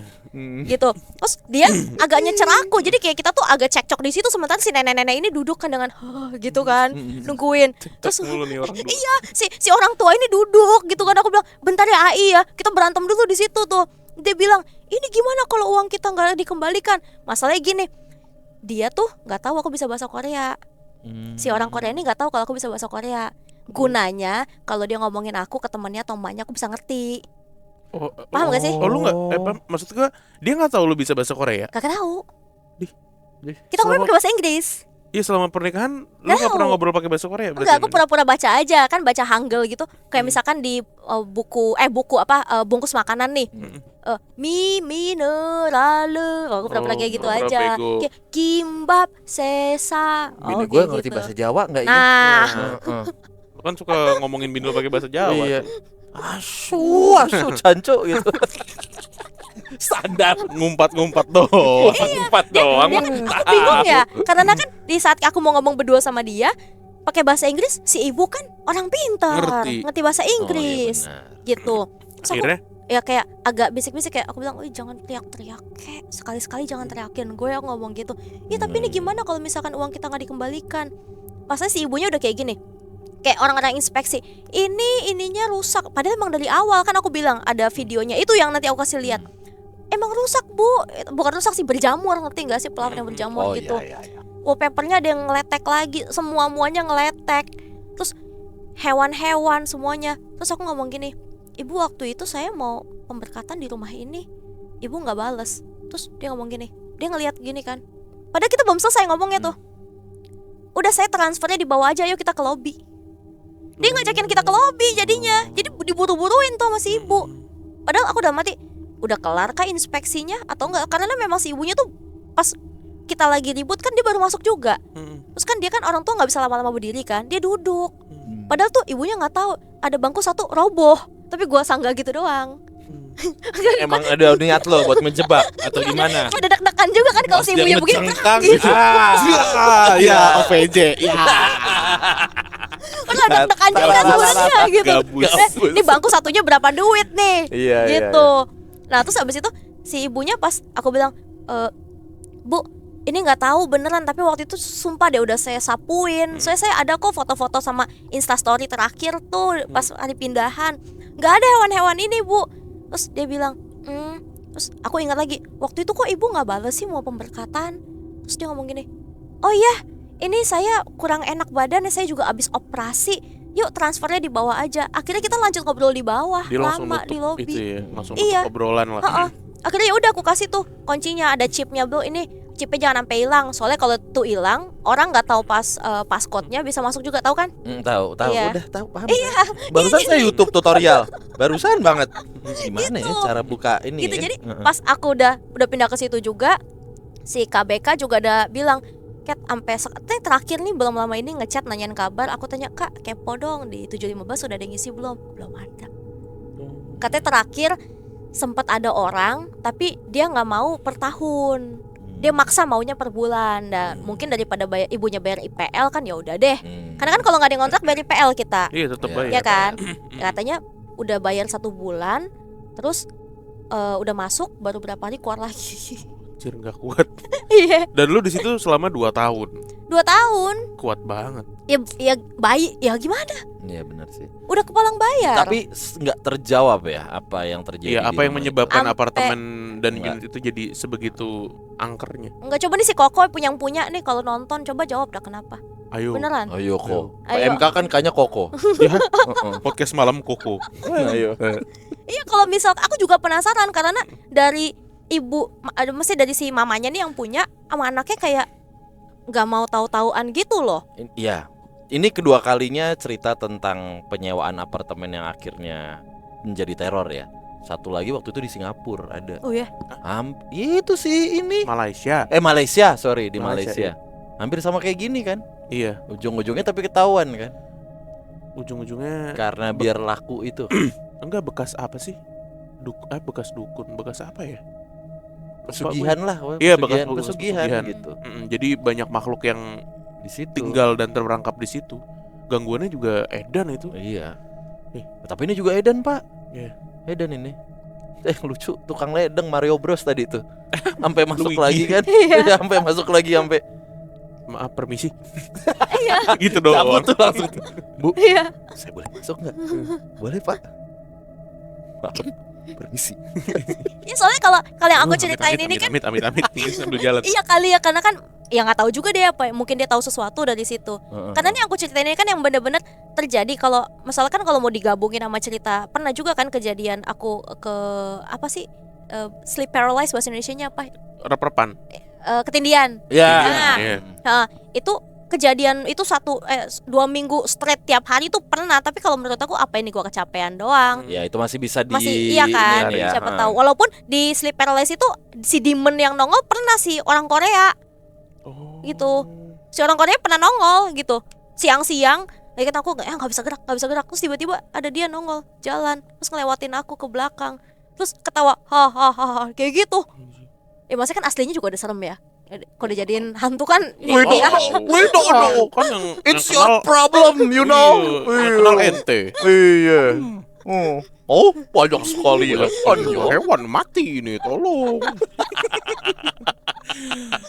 gitu. Terus dia agak nyecer aku, jadi kayak kita tuh agak cekcok di situ, sementara si nenek-nenek ini duduk kan dengan gitu kan, nungguin. Terus mulu nih orang. iya, si orang tua ini duduk gitu kan. Aku bilang, bentar ya Ai ya, kita berantem dulu di situ tuh. Dia bilang, ini gimana kalau uang kita nggak dikembalikan? Masalahnya gini, dia tuh nggak tahu aku bisa bahasa Korea. Si orang Korea ini nggak tahu kalau aku bisa bahasa Korea. Gunanya kalau dia ngomongin aku ke temannya atau emaknya, aku bisa ngerti. Paham gak sih? Oh lu nggak? Maksud gua dia nggak tahu lu bisa bahasa Korea. Kagak tahu. Dih. Kita ngomongin pakai bahasa Inggris. Iya, selama pernikahan lu Nggak nggak pernah tahu. ngobrol pakai bahasa Korea berarti? Enggak, aku pura-pura baca aja kan, baca Hangul gitu. Kayak misalkan di buku bungkus makanan nih. Mineral. Aku pura-pura kayak gitu pura-pura aja. bego. Kayak kimbap, sesa. Bini gue kayak ngerti gitu. bahasa Jawa nggak ya? Nah. Lu kan suka ngomongin bini lu pakai bahasa Jawa. Iya. Asu canco gitu. Standar ngumpat-ngumpat doang. Ngumpat doang. Aku bingung ya, karena kan di saat aku mau ngomong berdua sama dia pakai bahasa Inggris, si ibu kan orang pintar, Ngerti. bahasa Inggris, gitu. Terus aku Akhirnya ya kayak agak bisik-bisik, kayak aku bilang, jangan teriak-teriak, kayak sekali-sekali jangan teriakin gue, aku ngomong gitu. Ya tapi ini gimana kalau misalkan uang kita nggak dikembalikan? Pasnya si ibunya udah kayak gini, kayak orang-orang inspeksi, ininya rusak. Padahal emang dari awal kan aku bilang ada videonya, itu yang nanti aku kasih lihat. Emang rusak bu, bukan rusak sih, berjamur, ngerti nggak sih, pelafon yang berjamur gitu. Iya. Wallpapernya ada yang ngeletek lagi, muanya ngeletek. Terus hewan-hewan semuanya. Terus aku ngomong gini, ibu waktu itu saya mau pemberkatan di rumah ini, ibu nggak bales. Terus dia ngomong gini, dia ngelihat gini kan. Padahal kita belum selesai ngomongnya tuh. Udah, saya transfernya di bawah aja, yuk kita ke lobby. Dia ngajakin kita ke lobby jadinya. Jadi diburu-buruin tuh sama si ibu. Padahal aku udah mati. Udah kelar kah inspeksinya atau enggak? Karena memang si ibunya tuh pas kita lagi ribut kan dia baru masuk juga. Terus kan dia kan orang tua nggak bisa lama-lama berdiri kan, dia duduk. Padahal tuh ibunya nggak tahu ada bangku satu roboh, tapi gua sangga gitu doang. Emang ada niat lo buat menjebak atau gimana? Ada deg-degan juga kan kalau si ibunya begitu. Gitu. ya OPJ. Ya. Udah deg-degan juga sebenarnya gitu. Gabus. Ini bangku satunya berapa duit nih? Iya, gitu. Nah terus abis itu si ibunya pas aku bilang, Bu, ini nggak tahu beneran, tapi waktu itu sumpah deh udah saya sapuin. Soalnya saya ada kok foto-foto sama instastory terakhir tuh pas hari pindahan. Nggak ada hewan-hewan ini bu. Terus dia bilang, terus aku ingat lagi, waktu itu kok ibu nggak bales sih mau pemberkatan. Terus dia ngomong gini, oh iya, ini saya kurang enak badan, saya juga abis operasi. Yuk transfernya di bawah aja. Akhirnya kita lanjut ngobrol di bawah, Dia langsung lama di nutup lobi. itu ya, langsung Iya. nutup obrolan lah. Heeh. Akhirnya ya udah aku kasih tuh kuncinya, ada chipnya bu, ini chipnya jangan sampai hilang. Soalnya kalau tuh hilang, orang nggak tahu pas passcode-nya bisa masuk juga, tahu kan? Tahu, Iya. udah tahu, paham. Iya. Barusan saya YouTube tutorial, barusan banget. Gimana ya Gitu. cara buka ini? Gitu. kan? Jadi pas aku udah pindah ke situ juga, si KBK juga ada bilang, Kat, sampai terakhir nih belum lama ini ngechat nanyain kabar. Aku tanya, Kak, kepo dong di 715 udah ada yang ngisi belum? Belum ada. Katanya terakhir sempat ada orang, tapi dia nggak mau per tahun. Dia maksa maunya per bulan. Dan mungkin daripada ibunya bayar IPL kan, ya udah deh. Karena kan kalau nggak ada yang ngontrak bayar IPL kita. Iya, tetap Iya. bayar. Ya kan? Katanya udah bayar 1 bulan, terus udah masuk, baru berapa hari keluar lagi. Anjir, nggak kuat. Iya, Dan lu di situ selama 2 tahun. 2 tahun. Kuat banget. Ya bayi, ya gimana? Iya benar sih. Udah kepalang bayar. Tapi nggak terjawab ya apa yang terjadi. Iya, di apa yang rumah menyebabkan Ampe- apartemen dan Enggak. unit itu jadi sebegitu angkernya? Enggak, coba nih si Koko punya nih kalau nonton, coba jawab dah kenapa. Ayo. Beneran. itu. Ayo kok. Ayo. PMK kan kayaknya Koko. Ya, Heeh. podcast malam koko. Ayo. Iya, kalau misal aku juga penasaran karena dari mesti dari si mamanya nih yang punya sama anaknya kayak nggak mau tahu-tahuan gitu loh. Iya. Ini kedua kalinya cerita tentang penyewaan apartemen yang akhirnya menjadi teror ya. Satu lagi waktu itu di Singapura ada. Oh ya. Itu sih ini. Malaysia. Malaysia, sorry, di Malaysia, Malaysia. Hampir sama kayak gini kan. Iya, Ujung-ujungnya tapi ketahuan kan. ujung-ujungnya Karena biar laku itu. enggak, bekas apa sih? Bekas dukun, bekas apa ya? Pesugihan lah. Iya, bekas pesugihan pesugihan. gitu. Jadi banyak makhluk yang Di situ. tinggal dan terperangkap di situ. Gangguannya juga edan itu. Iya. Eh. Tapi ini juga Edan, Pak. Iya. Edan ini. lucu tukang ledeng Mario Bros tadi tuh. Sampai masuk Luigi. lagi kan? Iya. Iya, sampai masuk lagi sampai Maaf permisi. Iya. Gitu doang. cabut tuh langsung. Bu, Iya. saya boleh masuk nggak? Boleh Pak. Maaf, permisi. Ya soalnya kalau yang aku ceritain ini kan amit sambil jalan. iya kali ya, karena kan ya nggak tahu juga deh apa, mungkin dia tahu sesuatu dari situ. Karena ini aku ceritain ini kan yang benar-benar terjadi. Kalau misalkan kalau mau digabungin sama cerita, pernah juga kan kejadian aku ke apa sih, sleep paralysis bahasa Indonesianya apa? Rep-repan. Ketindian. Ya. Nah, Iya. Nah, itu kejadian itu 2 minggu straight tiap hari tuh pernah. Tapi kalau menurut aku apa ini, gua kecapean doang. Ya itu masih bisa di Masih iya kan, ini ya. siapa tahu. Walaupun di sleep paralysis itu si demon yang nongol pernah si orang Korea gitu. Si orang Korea pernah nongol gitu. Siang-siang lagi kan aku nggak bisa gerak. Terus tiba-tiba ada dia nongol jalan, terus ngelewatin aku ke belakang. Terus ketawa hahaha kayak gitu. Ya maksudnya kan aslinya juga udah serem ya. Kalau dijadiin hantu kan We don't know. Kan yang It's yang your kenal- problem, you know. Iya, yang kenal ente. Iya. Oh, banyak sekali ya. Hewan mati ini, tolong.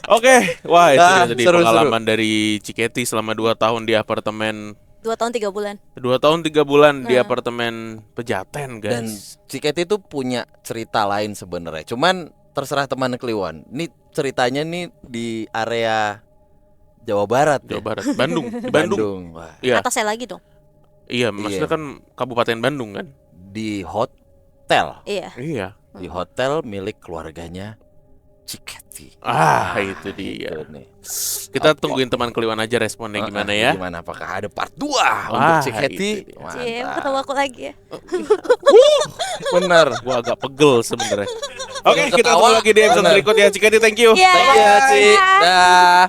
Oke, wah itu Ah, dia tadi seru, pengalaman dari Ciketi selama 2 tahun di apartemen. 2 tahun 3 bulan. 2 tahun 3 bulan di apartemen Pejaten, Dan guys. Ciketi itu punya cerita lain sebenarnya. Cuman terserah teman Kliwon. Ini ceritanya nih di area Jawa Barat ya. Jawa Barat, Bandung, di Bandung. Wah, Iya, Atasnya lagi dong. iya, maksudnya Iya. kan Kabupaten Bandung kan. di hotel. Iya. Iya. Di hotel milik keluarganya Ciketi. Itu dia. Itu nih. Kita tungguin teman Kliwon aja responnya gimana ya. Gimana, apakah ada part 2 untuk Ciketi? itu dia. Cie, ketemu aku lagi ya. Bener. Gua agak pegel sebenarnya. Oke, Yang kita ketawa, ketemu lagi di episode bener. berikutnya. Ciketi, thank you. Iya. Thank you, Ci. Dah.